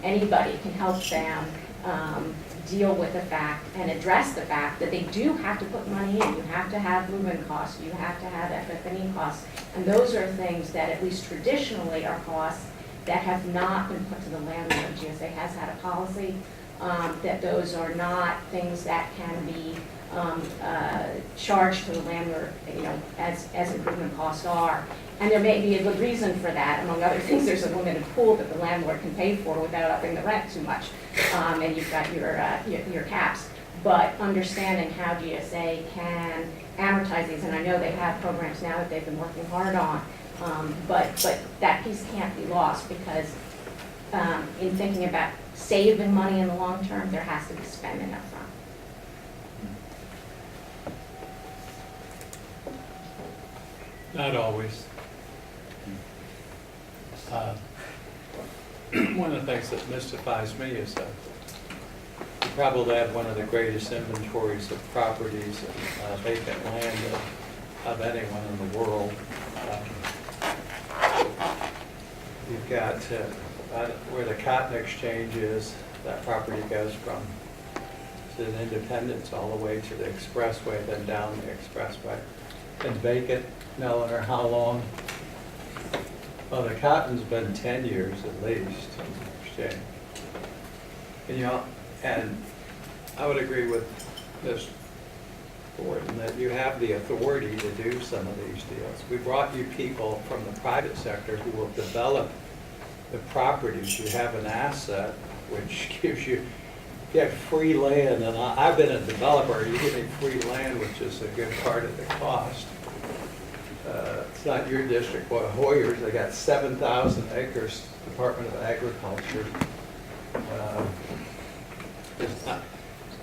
anybody can help them deal with the fact and address the fact that they do have to put money in. You have to have movement costs, you have to have FF&E costs, and those are things that at least traditionally are costs that have not been put to the landlord. GSA has had a policy that those are not things that can be charged to the landlord, as improvement costs are. And there may be a good reason for that. Among other things, there's a limited pool that the landlord can pay for without upping the rent too much. And you've got your caps. But understanding how GSA can amortize these, and I know they have programs now that they've been working hard on, but that piece can't be lost because in thinking about saving money in the long term, there has to be spending up front. Not always. One of the things that mystifies me is that we probably have one of the greatest inventories of properties and vacant land of anyone in the world. You've got where the Cotton Exchange is, that property goes from to Independence all the way to the expressway, then down the expressway. Been vacant, no matter how long. Well, the Cotton's been 10 years at least, exchange. And I would agree with Ms. Gordon that you have the authority to do some of these deals. We brought you people from the private sector who will develop the properties. You have an asset which gives you get free land, and I've been a developer. You give me free land, which is a good part of the cost. It's not your district, but Hoyer's, they got 7,000 acres, Department of Agriculture. It's not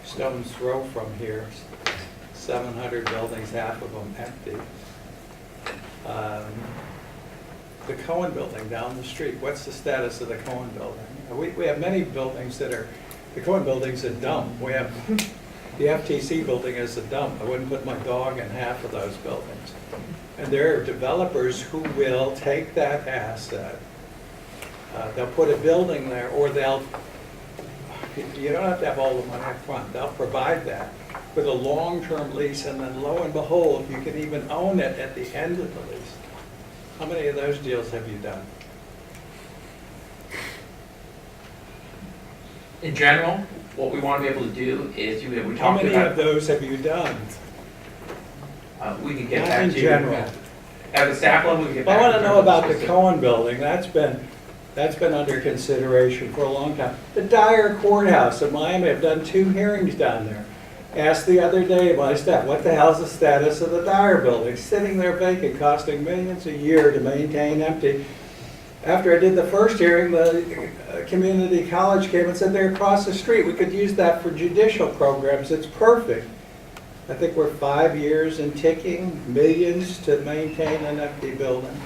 stone's throw from here, 700 buildings, half of them empty. The Cohen Building down the street, what's the status of the Cohen Building? We have many buildings that are, the Cohen Building's a dump. We have The FTC building is a dump. I wouldn't put my dog in half of those buildings. And there are developers who will take that asset. They'll put a building there, or you don't have to have all the money up front. They'll provide that with a long-term lease, and then lo and behold, you can even own it at the end of the lease. How many of those deals have you done? In general, what we want to be able to do is, we How talked many about, of those have you done? we can get Not back in to you. general. At the staff level, we can get back. I want to in know terms of about the specific- Cohen building. That's been under consideration for a long time. The Dyer Courthouse in Miami, I've done 2 hearings down there. Asked the other day my staff, what the hell's the status of the Dyer building? Sitting there vacant, costing millions a year to maintain empty. After I did the first hearing, the community college came and said they're across the street. We could use that for judicial programs. It's perfect. I think we're 5 years and ticking, millions to maintain an empty building.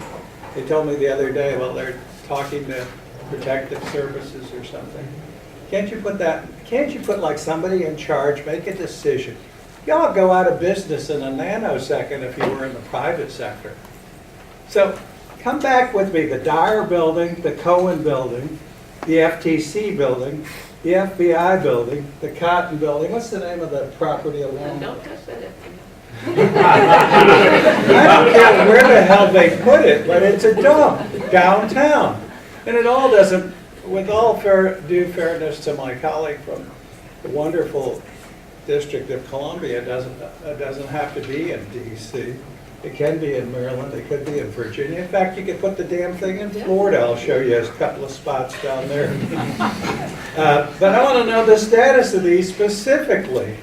They told me the other day, well, they're talking to protective services or something. Can't you put like somebody in charge, make a decision? Y'all go out of business in a nanosecond if you were in the private sector. So come back with me, the Dyer building, the Cohen building, the FTC building, the FBI building, the Cotton building. What's the name of the property along? Don't touch that. I don't care where the hell they put it, but it's a dump downtown. And it all doesn't, with all due fairness to my colleague from the wonderful District of Columbia, it doesn't have to be in D.C. It can be in Maryland, it could be in Virginia. In fact, you could put the damn thing in Florida. I'll show you a couple of spots down there. But I want to know the status of these specifically.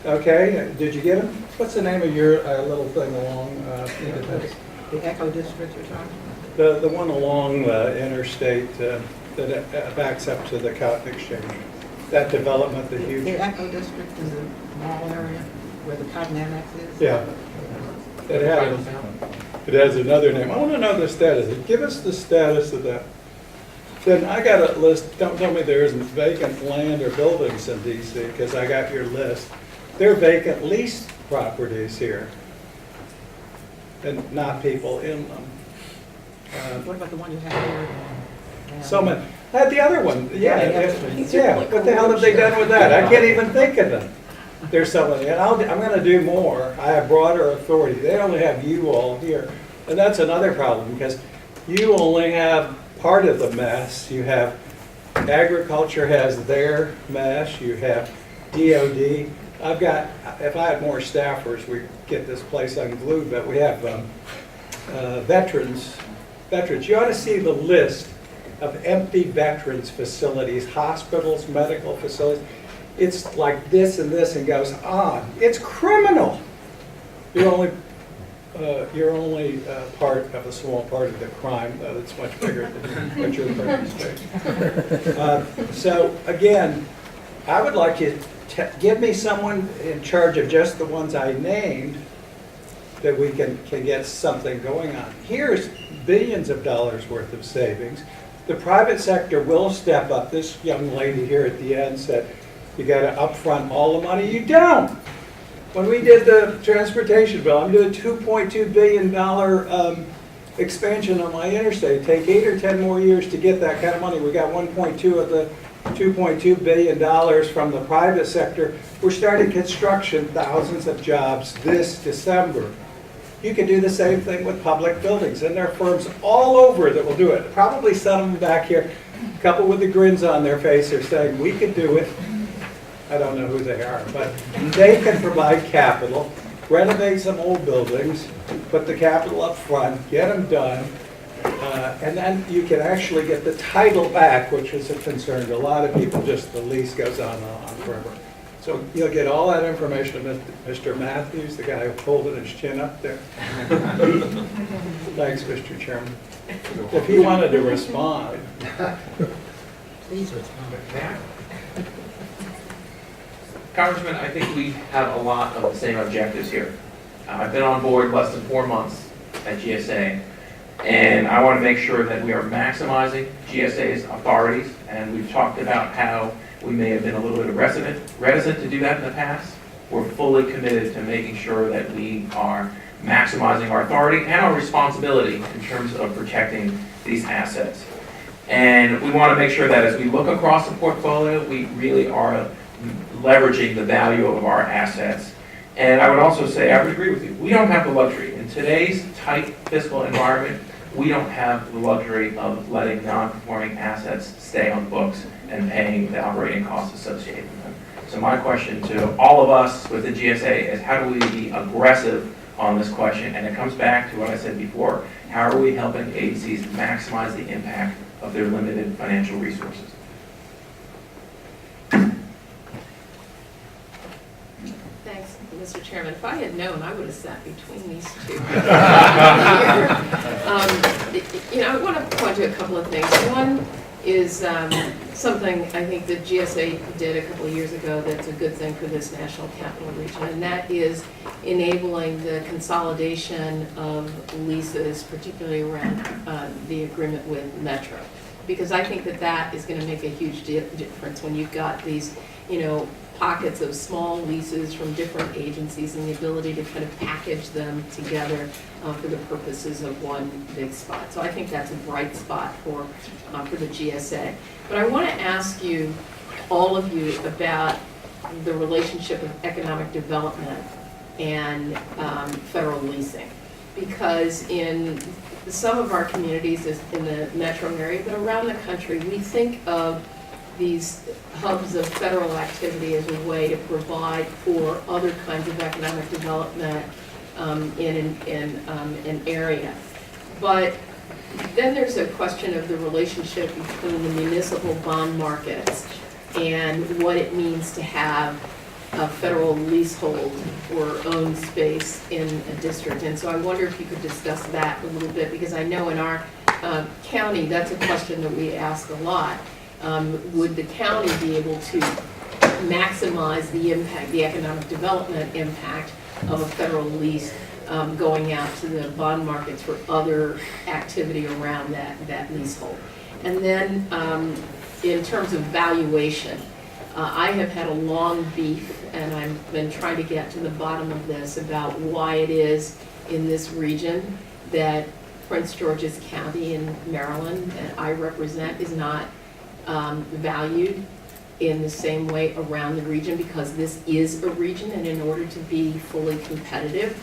Okay, did you get them? What's the name of your little thing along Independence? The Echo District you're talking about? The one along interstate that backs up to the Cotton Exchange. That development, the huge. The Echo District in the mall area where the Cotton Annex is? Yeah. It has another name. I want to know the status. Give us the status of that. Then I got a list. Don't tell me there isn't vacant land or buildings in D.C. because I got your list. There are vacant leased properties here and not people in them. What about the one you have here? So many. The other one, yeah. Yeah. What the hell have they done with that? I can't even think of them. There's so many, and I'm going to do more. I have broader authority. They only have you all here, and that's another problem because you only have part of the mess. You have agriculture has their mess. You have DOD. If I had more staffers, we'd get this place unglued. But we have veterans. You ought to see the list of empty veterans facilities, hospitals, medical facilities. It's like this and this and goes on. It's criminal. You're only part of a small part of the crime, though it's much bigger than what you're participating. So again, I would like you to give me someone in charge of just the ones I named that we can get something going on. Here's billions of dollars worth of savings. The private sector will step up. This young lady here at the end said, you got to upfront all the money. You don't. When we did the transportation bill, I'm doing $2.2 billion expansion on my interstate. Take 8 or 10 more years to get that kind of money. We got 1.2 of the $2.2 billion from the private sector. We're starting construction, thousands of jobs this December. You can do the same thing with public buildings, and there are firms all over that will do it. Probably some of them back here, a couple with the grins on their face are saying, we could do it. I don't know who they are, but they can provide capital, renovate some old buildings, put the capital up front, get them done, and then you can actually get the title back, which is a concern to a lot of people, just the lease goes on and on forever. So you'll get all that information from Mr. Matthews, the guy who pulled his chin up there. Thanks, Mr. Chairman. If he wanted to respond. Please respond. Congressman, I think we have a lot of the same objectives here. I've been on board less than 4 months at GSA, and I want to make sure that we are maximizing GSA's authorities, and we've talked about how we may have been a little bit reticent to do that in the past. we're fully committed to making sure that we are maximizing our authority and our responsibility in terms of protecting these assets. And we want to make sure that as we look across the portfolio, we really are leveraging the value of our assets. And I would also say, I would agree with you, we don't have the luxury. In today's tight fiscal environment, we don't have the luxury of letting non-performing assets stay on books and paying the operating costs associated with them. So my question to all of us with the GSA is, how do we be aggressive on this question? And it comes back to what I said before, how are we helping agencies maximize the impact of their limited financial resources? Thanks, Mr. Chairman. If I had known, I would have sat between these two. I want to point to a couple of things. One is something I think that GSA did a couple of years ago that's a good thing for this national capital region, and that is enabling the consolidation of leases, particularly around the agreement with Metro. Because I think that that is going to make a huge difference when you've got these, pockets of small leases from different agencies and the ability to kind of package them together for the purposes of one big spot. So I think that's a bright spot for the GSA. But I want to ask you, all of you, about the relationship of economic development and federal leasing. Because in some of our communities in the metro area, but around the country, we think of these hubs of federal activity as a way to provide for other kinds of economic development in an area. But then there's a question of the relationship between the municipal bond markets and what it means to have a federal leasehold or owned space in a district. And so I wonder if you could discuss that a little bit, because I know in our county, that's a question that we ask a lot. Would the county be able to maximize the impact, the economic development impact of a federal lease going out to the bond markets for other activity around that leasehold? And then in terms of valuation, I have had a long beef, and I've been trying to get to the bottom of this about why it is in this region that Prince George's County in Maryland that I represent is not valued in the same way around the region, because this is a region, and in order to be fully competitive,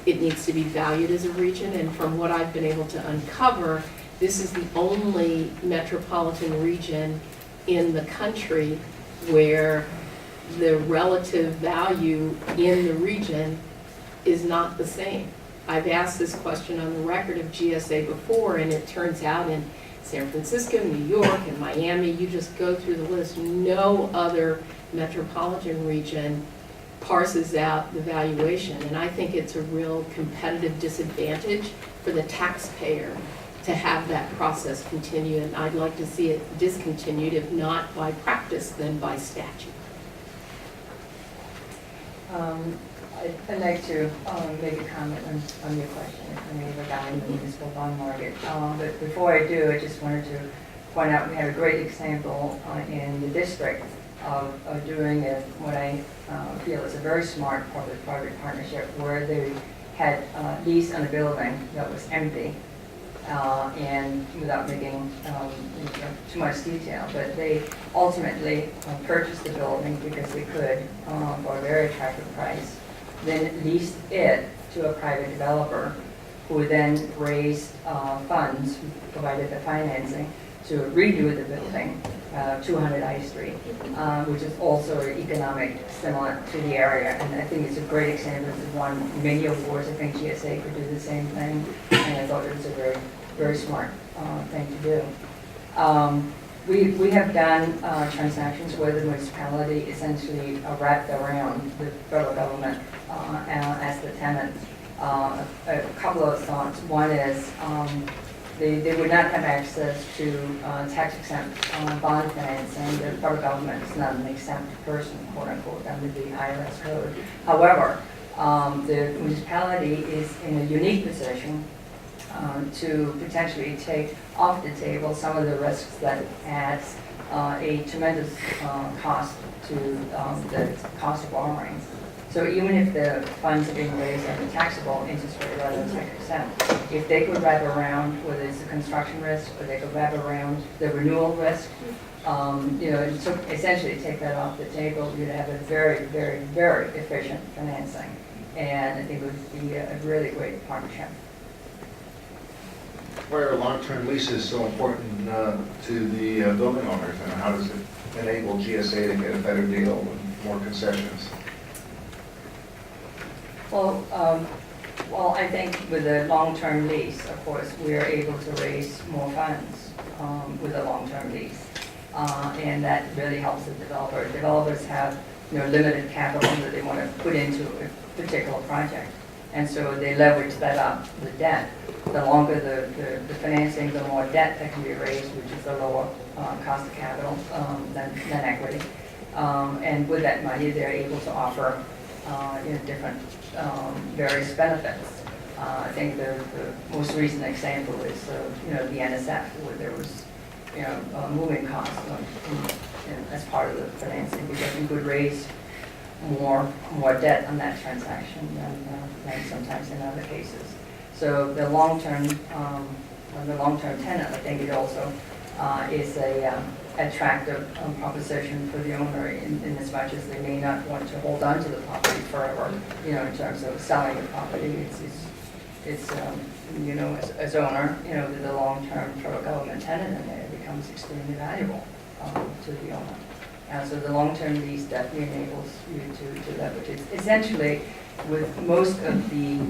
it needs to be valued as a region. And from what I've been able to uncover, this is the only metropolitan region in the country where the relative value in the region is not the same. I've asked this question on the record of GSA before, and it turns out in San Francisco, New York, and Miami, you just go through the list, no other metropolitan region parses out the valuation. And I think it's a real competitive disadvantage for the taxpayer to have that process continue. And I'd like to see it discontinued, if not by practice, then by statute. I'd like to make a comment on your question regarding the municipal bond market. But before I do, I just wanted to point out we have a great example in the district of doing what I feel is a very smart public-private partnership, where they had leased on a building that was empty, and without making too much detail, but they ultimately purchased the building because they could for a very attractive price, then leased it to a private developer who then raised funds, who provided the financing to redo the building, 200 I Street, which is also economic similar to the area. And I think it's a great example. It's won many awards. I think GSA could do the same thing. And I thought it was a very, very smart thing to do. We have done transactions where the municipality essentially wrapped around the federal government as the tenant. A couple of thoughts. One is they would not have access to tax-exempt bond financing. The federal government is not an exempt person, quote unquote, under the IRS code. However, the municipality is in a unique position to potentially take off the table some of the risks that adds a tremendous cost to the cost of borrowing. So even if the funds are being raised at a taxable interest rate rather than 10%, if they could wrap around, whether it's the construction risk, or they could wrap around the renewal risk, and so essentially take that off the table, you'd have a very, very, very efficient financing. And I think it would be a really great partnership. Why are long-term leases so important to the building owners, and how does it enable GSA to get a better deal and more concessions? Well, I think with a long-term lease, of course, we are able to raise more funds with a long-term lease. And that really helps the developer. Developers have, limited capital that they want to put into a particular project. And so they leverage that up with debt. The longer the financing, the more debt that can be raised, which is a lower cost of capital than equity. And with that money, they're able to offer different various benefits. I think the most recent example is the NSF, where there was moving costs as part of the financing, because we could raise more debt on that transaction than sometimes in other cases. So the long-term tenant, I think it also is a attractive proposition for the owner in as much as they may not want to hold on to the property forever, in terms of selling the property. It's as owner, with the long-term federal government tenant in there, it becomes extremely valuable to the owner. And so the long-term lease definitely enables you to leverage it. Essentially, with most of the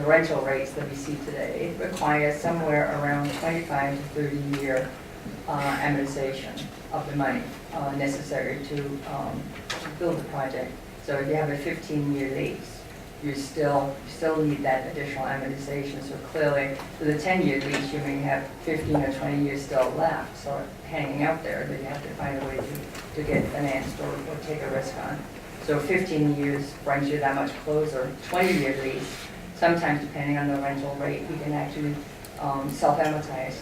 rental rates that we see today, it requires somewhere around 25 to 30-year amortization of the money necessary to build the project. So if you have a 15-year lease, you still need that additional amortization. So clearly, with a 10-year lease, you may have 15 or 20 years still left, so hanging out there that you have to find a way to get financed or take a risk on. So 15 years brings you that much closer. 20-year lease, sometimes depending on the rental rate, we can actually self-amortize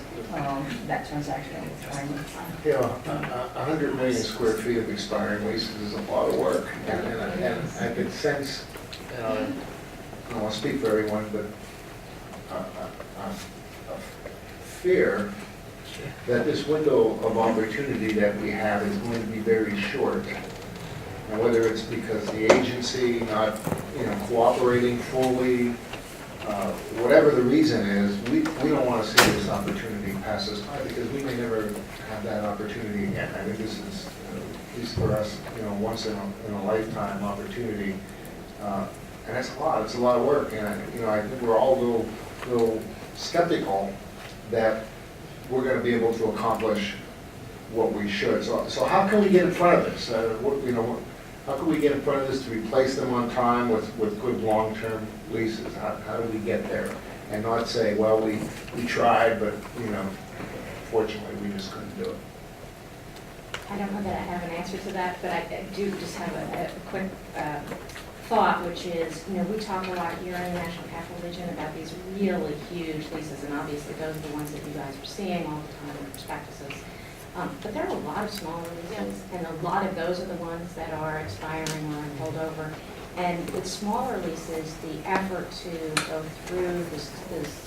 that transaction over time. 100 million square feet of expiring leases is a lot of work, and I could sense, I don't want to speak for everyone, but a fear that this window of opportunity that we have is going to be very short. And whether it's because the agency not, cooperating fully, whatever the reason is, we don't want to see this opportunity pass us by, because we may never have that opportunity again. I think this is, at least for us, once in a lifetime opportunity. And it's a lot of work, and I think we're all a little skeptical that we're going to be able to accomplish what we should. So how can we get in front of this? How can we get in front of this to replace them on time with good long-term leases? How do we get there? And not say, well, we tried, but fortunately we just couldn't do it. I don't know that I have an answer to that, but I do just have a quick thought, which is, we talk a lot here in the National Capital Region about these really huge leases, and obviously those are the ones that you guys are seeing all the time in prospectuses. But there are a lot of smaller leases, and a lot of those are the ones that are expiring or in holdover. And with smaller leases, the effort to go through this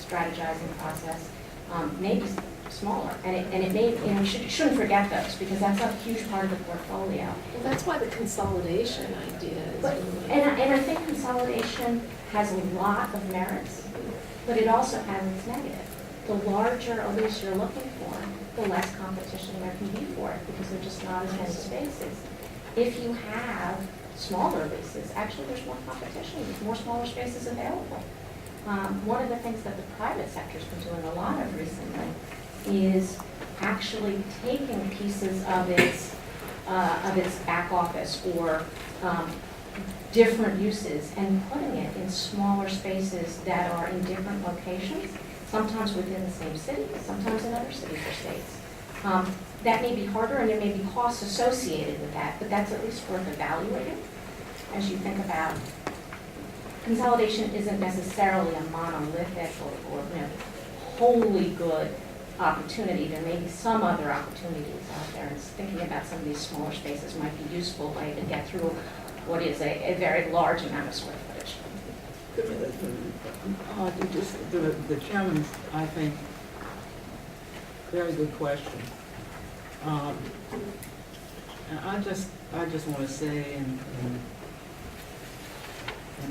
strategizing process may be smaller, and it may, you shouldn't forget those, because that's a huge part of the portfolio. Well, that's why the consolidation idea is really... And I think consolidation has a lot of merits, but it also has its negative. The larger a lease you're looking for, the less competition there can be for it, because there are just not as many spaces. If you have smaller leases, actually there's more competition, there's more smaller spaces available. One of the things that the private sector's been doing a lot of recently is actually taking pieces of its back office or different uses and putting it in smaller spaces that are in different locations, sometimes within the same city, sometimes in other cities or states. That may be harder, and there may be costs associated with that, but that's at least worth evaluating as you think about. Consolidation isn't necessarily a monolithic or wholly good opportunity. There may be some other opportunities out there, and thinking about some of these smaller spaces might be useful way to get through what is a very large amount of square footage. The chairman's, I think, very good question. And I just want to say in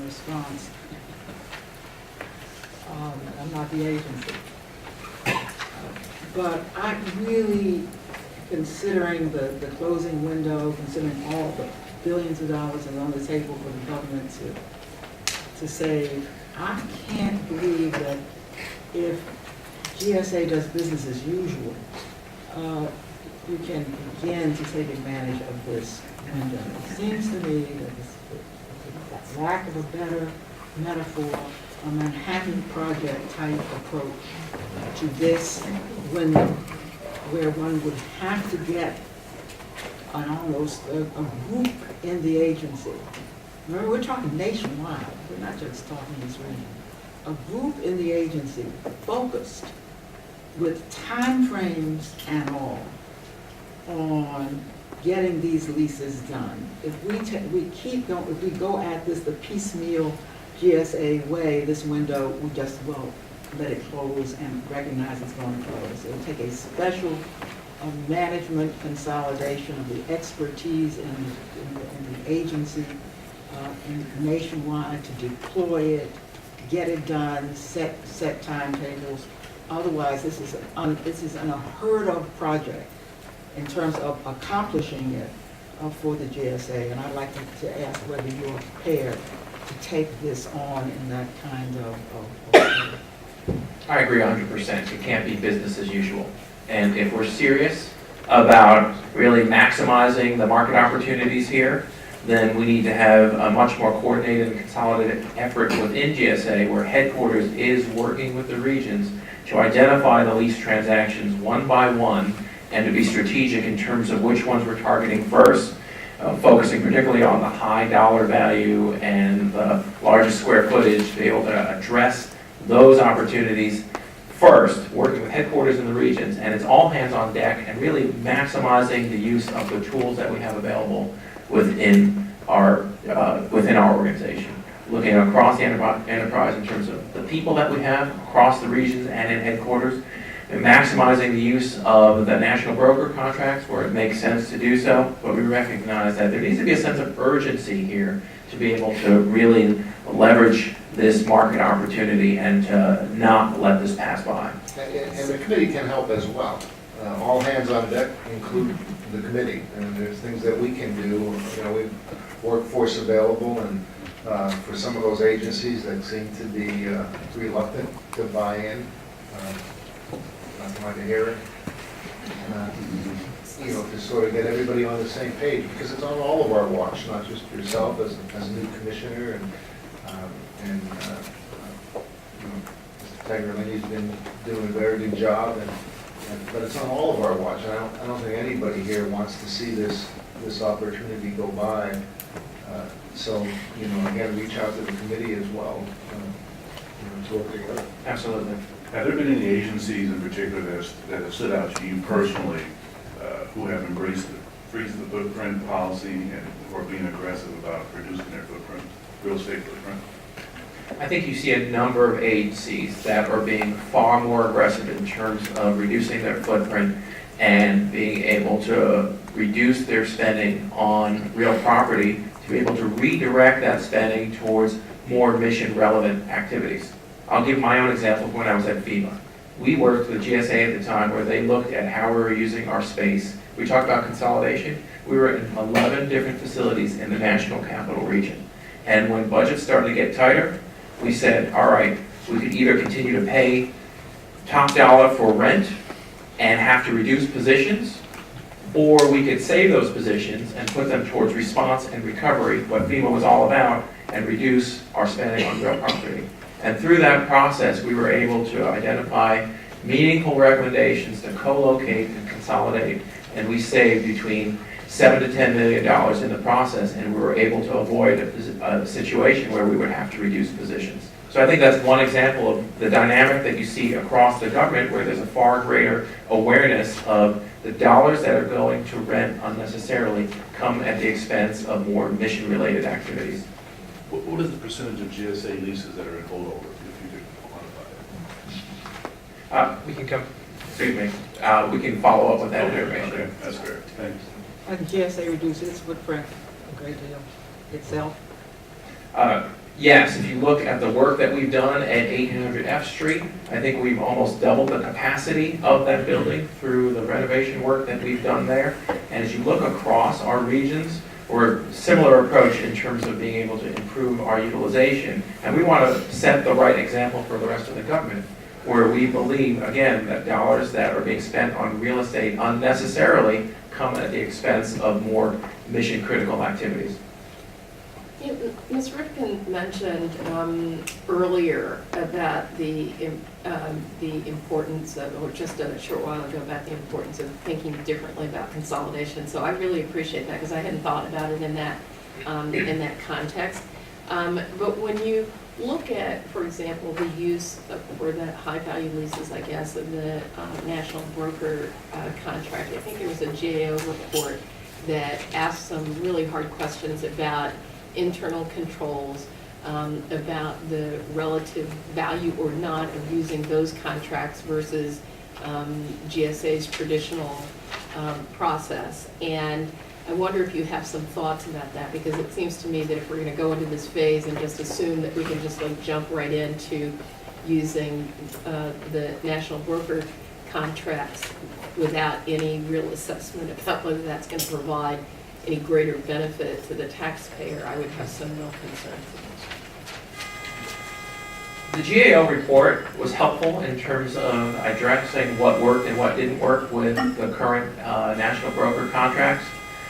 response, I'm not the agency, but I really, considering the closing window, considering all the billions of dollars is on the table for the government to save, I can't believe that if GSA does business as usual, you can begin to take advantage of this window. It seems to me that this, lack of a better metaphor, a Manhattan Project type approach to this window, where one would have to get an almost a group in the agency. Remember, we're talking nationwide. We're not just talking this region. A group in the agency focused with timeframes and all on getting these leases done. If we go at this the piecemeal GSA way, this window, we just will let it close and recognize it's going to close. It'll take a special management consolidation of the expertise in the agency nationwide to deploy it, get it done, set timetables. Otherwise, this is an unheard of project in terms of accomplishing it for the GSA. And I'd like to ask whether you're prepared to take this on in that kind of I agree 100%. It can't be business as usual. And if we're serious about really maximizing the market opportunities here, then we need to have a much more coordinated and consolidated effort within GSA, where headquarters is working with the regions to identify the lease transactions one by one and to be strategic in terms of which ones we're targeting first, focusing particularly on the high dollar value and the largest square footage, to be able to address those opportunities first, working with headquarters in the regions. And it's all hands on deck and really maximizing the use of the tools that we have available within our organization. Looking across the enterprise in terms of the people that we have across the regions and in headquarters, and maximizing the use of the national broker contracts where it makes sense to do so, but we recognize that there needs to be a sense of urgency here to be able to really leverage this market opportunity and to not let this pass by. And the committee can help as well. All hands on deck include the committee, and there's things that we can do. You know, we've workforce available, and for some of those agencies that seem to be reluctant to buy in, nothing like a hearing, you know, to sort of get everybody on the same page, because it's on all of our watch, not just yourself as a new commissioner, and you know, Mr. Tagliarini's been doing a very good job, but it's on all of our watch. And I don't think anybody here wants to see this opportunity go by. So, you know, again, reach out to the committee as well, to work together. Absolutely. Have there been any agencies in particular that have stood out to you personally who have embraced the freeze the footprint policy and or being aggressive about reducing their footprint, real estate footprint? I think you see a number of agencies that are being far more aggressive in terms of reducing their footprint and being able to reduce their spending on real property to be able to redirect that spending towards more mission-relevant activities. I'll give my own example of when I was at FEMA. We worked with GSA at the time where they looked at how we were using our space. We talked about consolidation. We were in 11 different facilities in the National Capital Region. And when budgets started to get tighter, we said, all right, we could either continue to pay top dollar for rent and have to reduce positions, or we could save those positions and put them towards response and recovery, what FEMA was all about, and reduce our spending on real property. And through that process, we were able to identify meaningful recommendations to co-locate and consolidate, and we saved between $7 to $10 million in the process, and we were able to avoid a situation where we would have to reduce positions. So I think that's one example of the dynamic that you see across the government, where there's a far greater awareness of the dollars that are going to rent unnecessarily come at the expense of more mission-related activities. What is the percentage of GSA leases that are in holdover, if you could quantify it? We can come, excuse me, we can follow up with that information. Okay, that's fair, thanks. And GSA reduced its footprint a great deal itself. Yes, if you look at the work that we've done at 1800 F Street, I think we've almost doubled the capacity of that building through the renovation work that we've done there. And as you look across our regions, we're a similar approach in terms of being able to improve our utilization. And we want to set the right example for the rest of the government, where we believe, again, that dollars that are being spent on real estate unnecessarily come at the expense of more mission-critical activities. Ms. Rifkin mentioned earlier about the importance of, or just a short while ago, about the importance of thinking differently about consolidation. So I really appreciate that, because I hadn't thought about it in that context. But when you look at, for example, the use for the high-value leases, I guess, of the national broker contract, I think there was a GAO report that asked some really hard questions about internal controls, about the relative value or not of using those contracts versus GSA's traditional process. And I wonder if you have some thoughts about that, because it seems to me that if we're going to go into this phase and just assume that we can just like jump right into using the national broker contracts without any real assessment about whether that's going to provide any greater benefit to the taxpayer, I would have some real concerns. The GAO report was helpful in terms of addressing what worked and what didn't work with the current national broker contracts.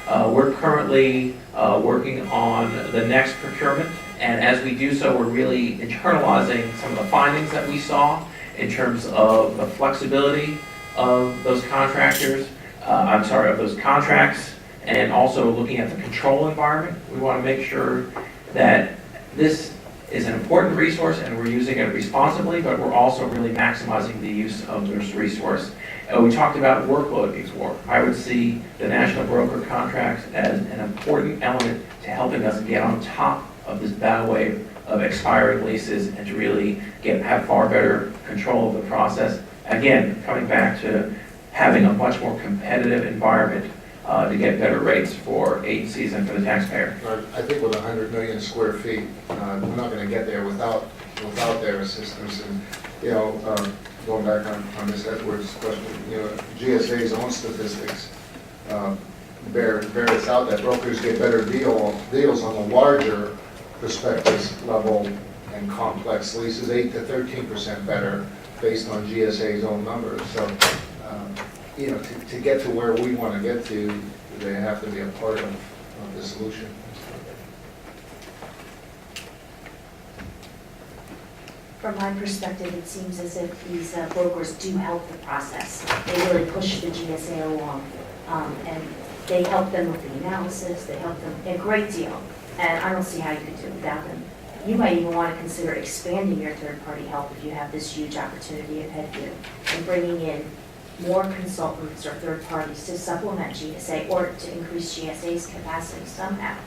We're currently working on the next procurement, and as we do so, we're really internalizing some of the findings that we saw in terms of the flexibility of those contractors, of those contracts, and also looking at the control environment. We want to make sure that this is an important resource and we're using it responsibly, but we're also really maximizing the use of this resource. We talked about workload before. I would see the national broker contracts as an important element to helping us get on top of this bow wave of expiring leases and to really have far better control of the process. Again, coming back to having a much more competitive environment to get better rates for agencies and for the taxpayer. I think with 100 million square feet, we're not going to get there without their assistance. And, you know, going back on Ms. Edwards' question, you know, GSA's own statistics bear this out, that brokers get better deals on the larger prospectus level and complex leases, 8 to 13% better based on GSA's own numbers. So, you know, to get to where we want to get to, they have to be a part of the solution. From my perspective, it seems as if these brokers do help the process. They really push the GSA along, and they help them with the analysis, they help them a great deal, and I don't see how you could do it without them. You might even want to consider expanding your third-party help if you have this huge opportunity ahead of you, and bringing in more consultants or third parties to supplement GSA or to increase GSA's capacity somehow,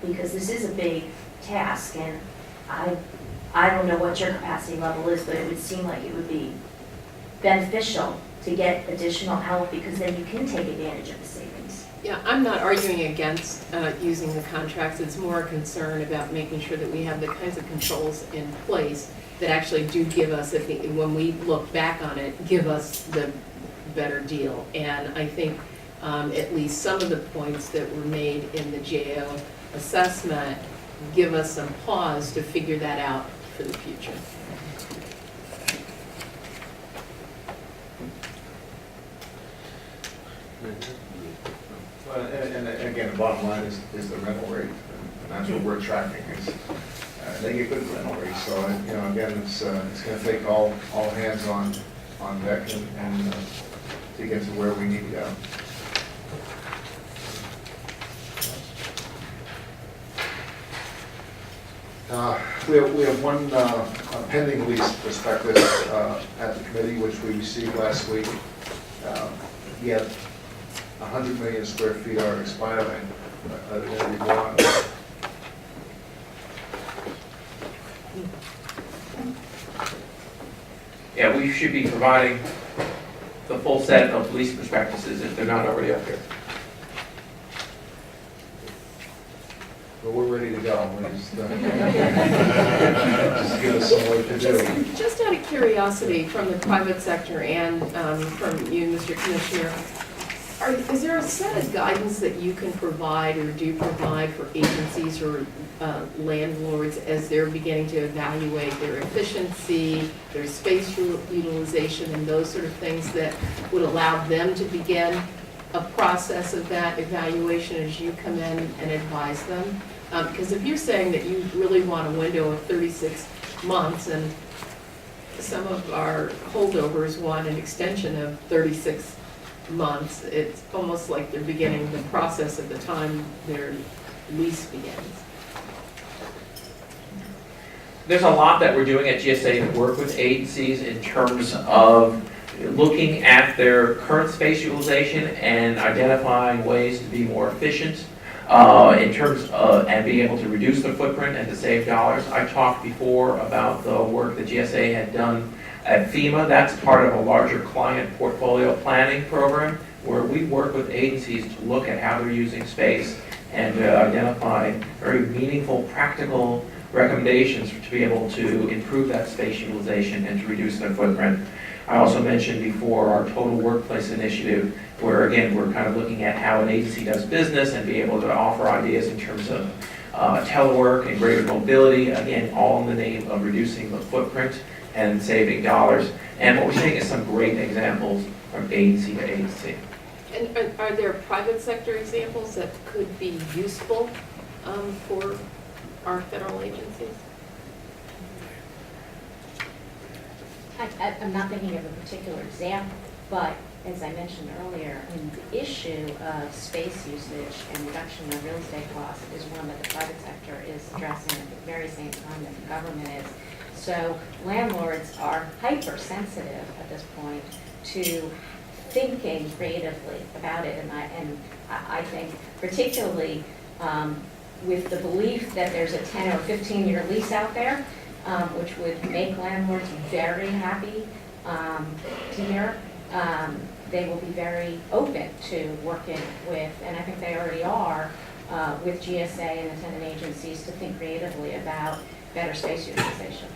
because this is a big task, and I don't know what your capacity level is, but it would seem like it would be beneficial to get additional help, because then you can take advantage of the savings. Yeah, I'm not arguing against using the contracts. It's more a concern about making sure that we have the kinds of controls in place that actually do give us, when we look back on it, give us the better deal. And I think at least some of the points that were made in the GAO assessment give us some pause to figure that out for the future. Well, and again, the bottom line is the rental rate, and that's what we're tracking. They get good rental rates, so you know, again, it's going to take all hands on deck and to get to where we need to go. We have one pending lease prospectus at the committee, which we received last week. Yet 100 million square feet are expiring. They're going to be gone. Yeah, we should be providing the full set of lease prospectuses if they're not already up here. But we're ready to go. We're just just give us some work to do. Just out of curiosity, from the private sector and from you, Mr. Commissioner, is there a set of guidance that you can provide or do provide for agencies or landlords as they're beginning to evaluate their efficiency, their space utilization, and those sort of things that would allow them to begin a process of that evaluation as you come in and advise them? Because if you're saying that you really want a window of 36 months, and some of our holdovers want an extension of 36 months, it's almost like they're beginning the process at the time their lease begins. There's a lot that we're doing at GSA to work with agencies in terms of looking at their current space utilization and identifying ways to be more efficient in terms of, and being able to reduce the footprint and to save dollars. I talked before about the work that GSA had done at FEMA. That's part of a larger client portfolio planning program where we work with agencies to look at how they're using space and to identify very meaningful, practical recommendations to be able to improve that space utilization and to reduce their footprint. I also mentioned before our Total Workplace Initiative, where again, we're kind of looking at how an agency does business and be able to offer ideas in terms of telework and greater mobility, again, all in the name of reducing the footprint and saving dollars. And what we're seeing is some great examples from agency to agency. And are there private sector examples that could be useful for our federal agencies? I'm not thinking of a particular example, but as I mentioned earlier, I mean, the issue of space usage and reduction of real estate costs is one that the private sector is addressing at the very same time that the government is. So landlords are hypersensitive at this point to thinking creatively about it, and I think particularly with the belief that there's a 10 or 15-year lease out there, which would make landlords very happy to hear. They will be very open to working with, and I think they already are, with GSA and the tenant agencies to think creatively about better space utilization.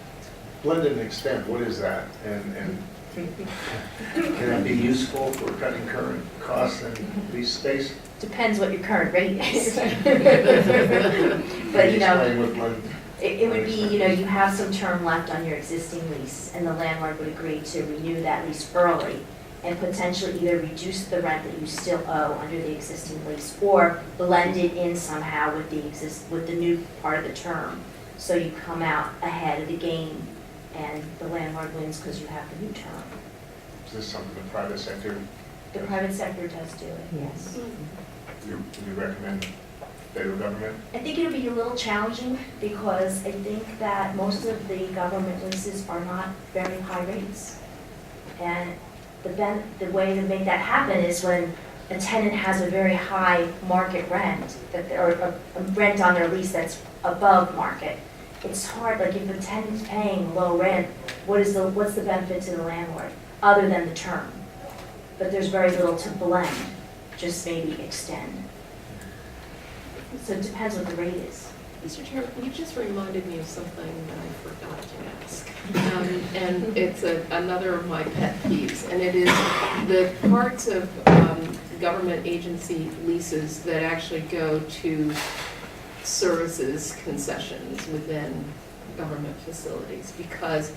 Blend and extend, what is that? And can it be useful for cutting current costs and lease space? Depends what your current rate is. But, you know, Explain what blend. it would be, you know, you have some term left on your existing lease, and the landlord would agree to renew that lease early and potentially either reduce the rent that you still owe under the existing lease or blend it in somehow with the new part of the term. So you come out ahead of the game and the landlord wins because you have the new term. Is this something the private sector? The private sector does do it, yes. Do you recommend federal government? I think it'll be a little challenging because I think that most of the government leases are not very high rates. And the way to make that happen is when a tenant has a very high market rent, or a rent on their lease that's above market. It's hard, like if a tenant's paying low rent, what's the benefit to the landlord, other than the term? But there's very little to blend, just maybe extend. So it depends what the rate is. Mr. Chairman, you just reminded me of something that I forgot to ask. And it's another of my pet peeves, and it is the parts of government agency leases that actually go to services concessions within government facilities. Because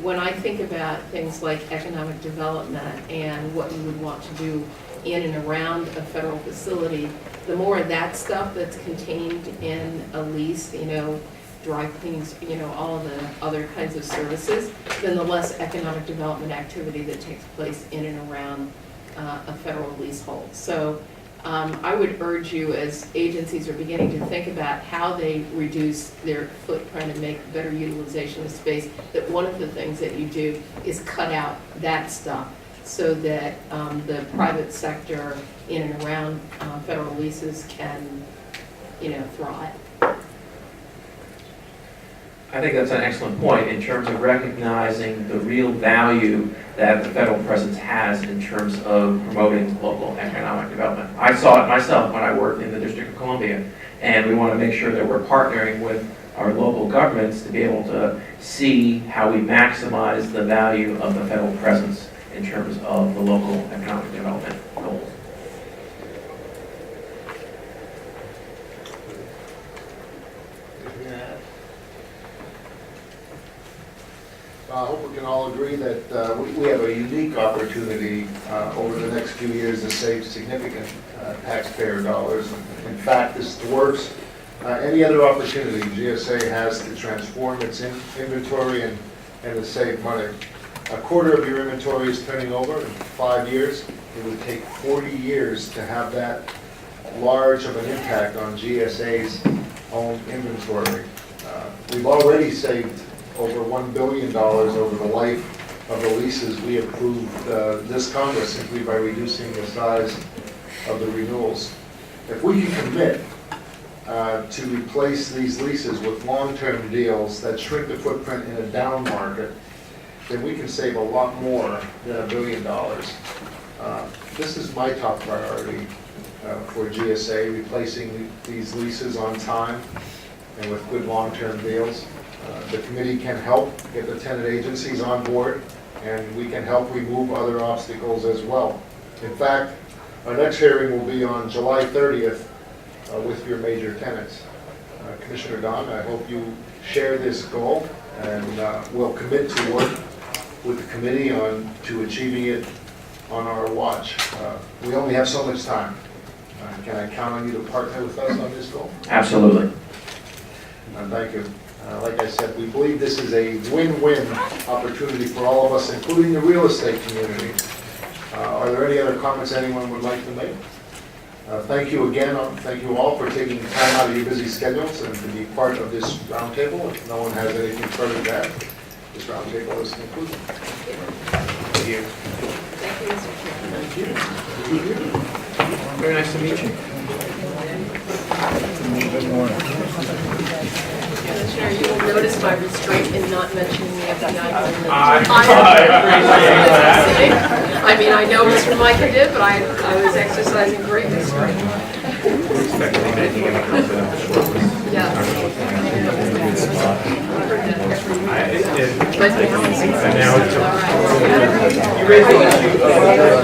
when I think about things like economic development and what you would want to do in and around a federal facility, the more of that stuff that's contained in a lease, you know, dry cleanings, you know, all of the other kinds of services, then the less economic development activity that takes place in and around a federal leasehold. So I would urge you, as agencies are beginning to think about how they reduce their footprint and make better utilization of space, that one of the things that you do is cut out that stuff so that the private sector in and around federal leases can, thrive. I think that's an excellent point in terms of recognizing the real value that the federal presence has in terms of promoting local economic development. I saw it myself when I worked in the District of Columbia, and we want to make sure that we're partnering with our local governments to be able to see how we maximize the value of the federal presence in terms of the local economic development goals. I hope we can all agree that we have a unique opportunity over the next few years to save significant taxpayer dollars. In fact, this dwarfs any other opportunity GSA has to transform its inventory and to save money. A quarter of your inventory is turning over in 5 years. It would take 40 years to have that large of an impact on GSA's own inventory. We've already saved over $1 billion over the life of the leases we approved this Congress simply by reducing the size of the renewals. If we can commit to replace these leases with long-term deals that shrink the footprint in a down market, then we can save a lot more than $1 billion. This is my top priority for GSA, replacing these leases on time and with good long-term deals. The committee can help get the tenant agencies on board, and we can help remove other obstacles as well. In fact, our next hearing will be on July 30th with your major tenants. Commissioner Don, I hope you share this goal, and we'll commit to work with the committee to achieving it on our watch. We only have so much time. Can I count on you to partner with us on this goal? Absolutely. Thank you. Like I said, we believe this is a win-win opportunity for all of us, including the real estate community. Are there any other comments anyone would like to make? Thank you again. Thank you all for taking time out of your busy schedules and to be part of this roundtable. If no one has anything further to add, this roundtable is concluded. Thank you. Thank you, Mr. Chairman. Thank you. Very nice to meet you. Good morning. Commissioner, you will notice my restraint in not mentioning the FBI. I appreciate that. I mean, I know Mr. Micah did, but I was exercising great restraint. Yes. But now it's all right. You raised the issue of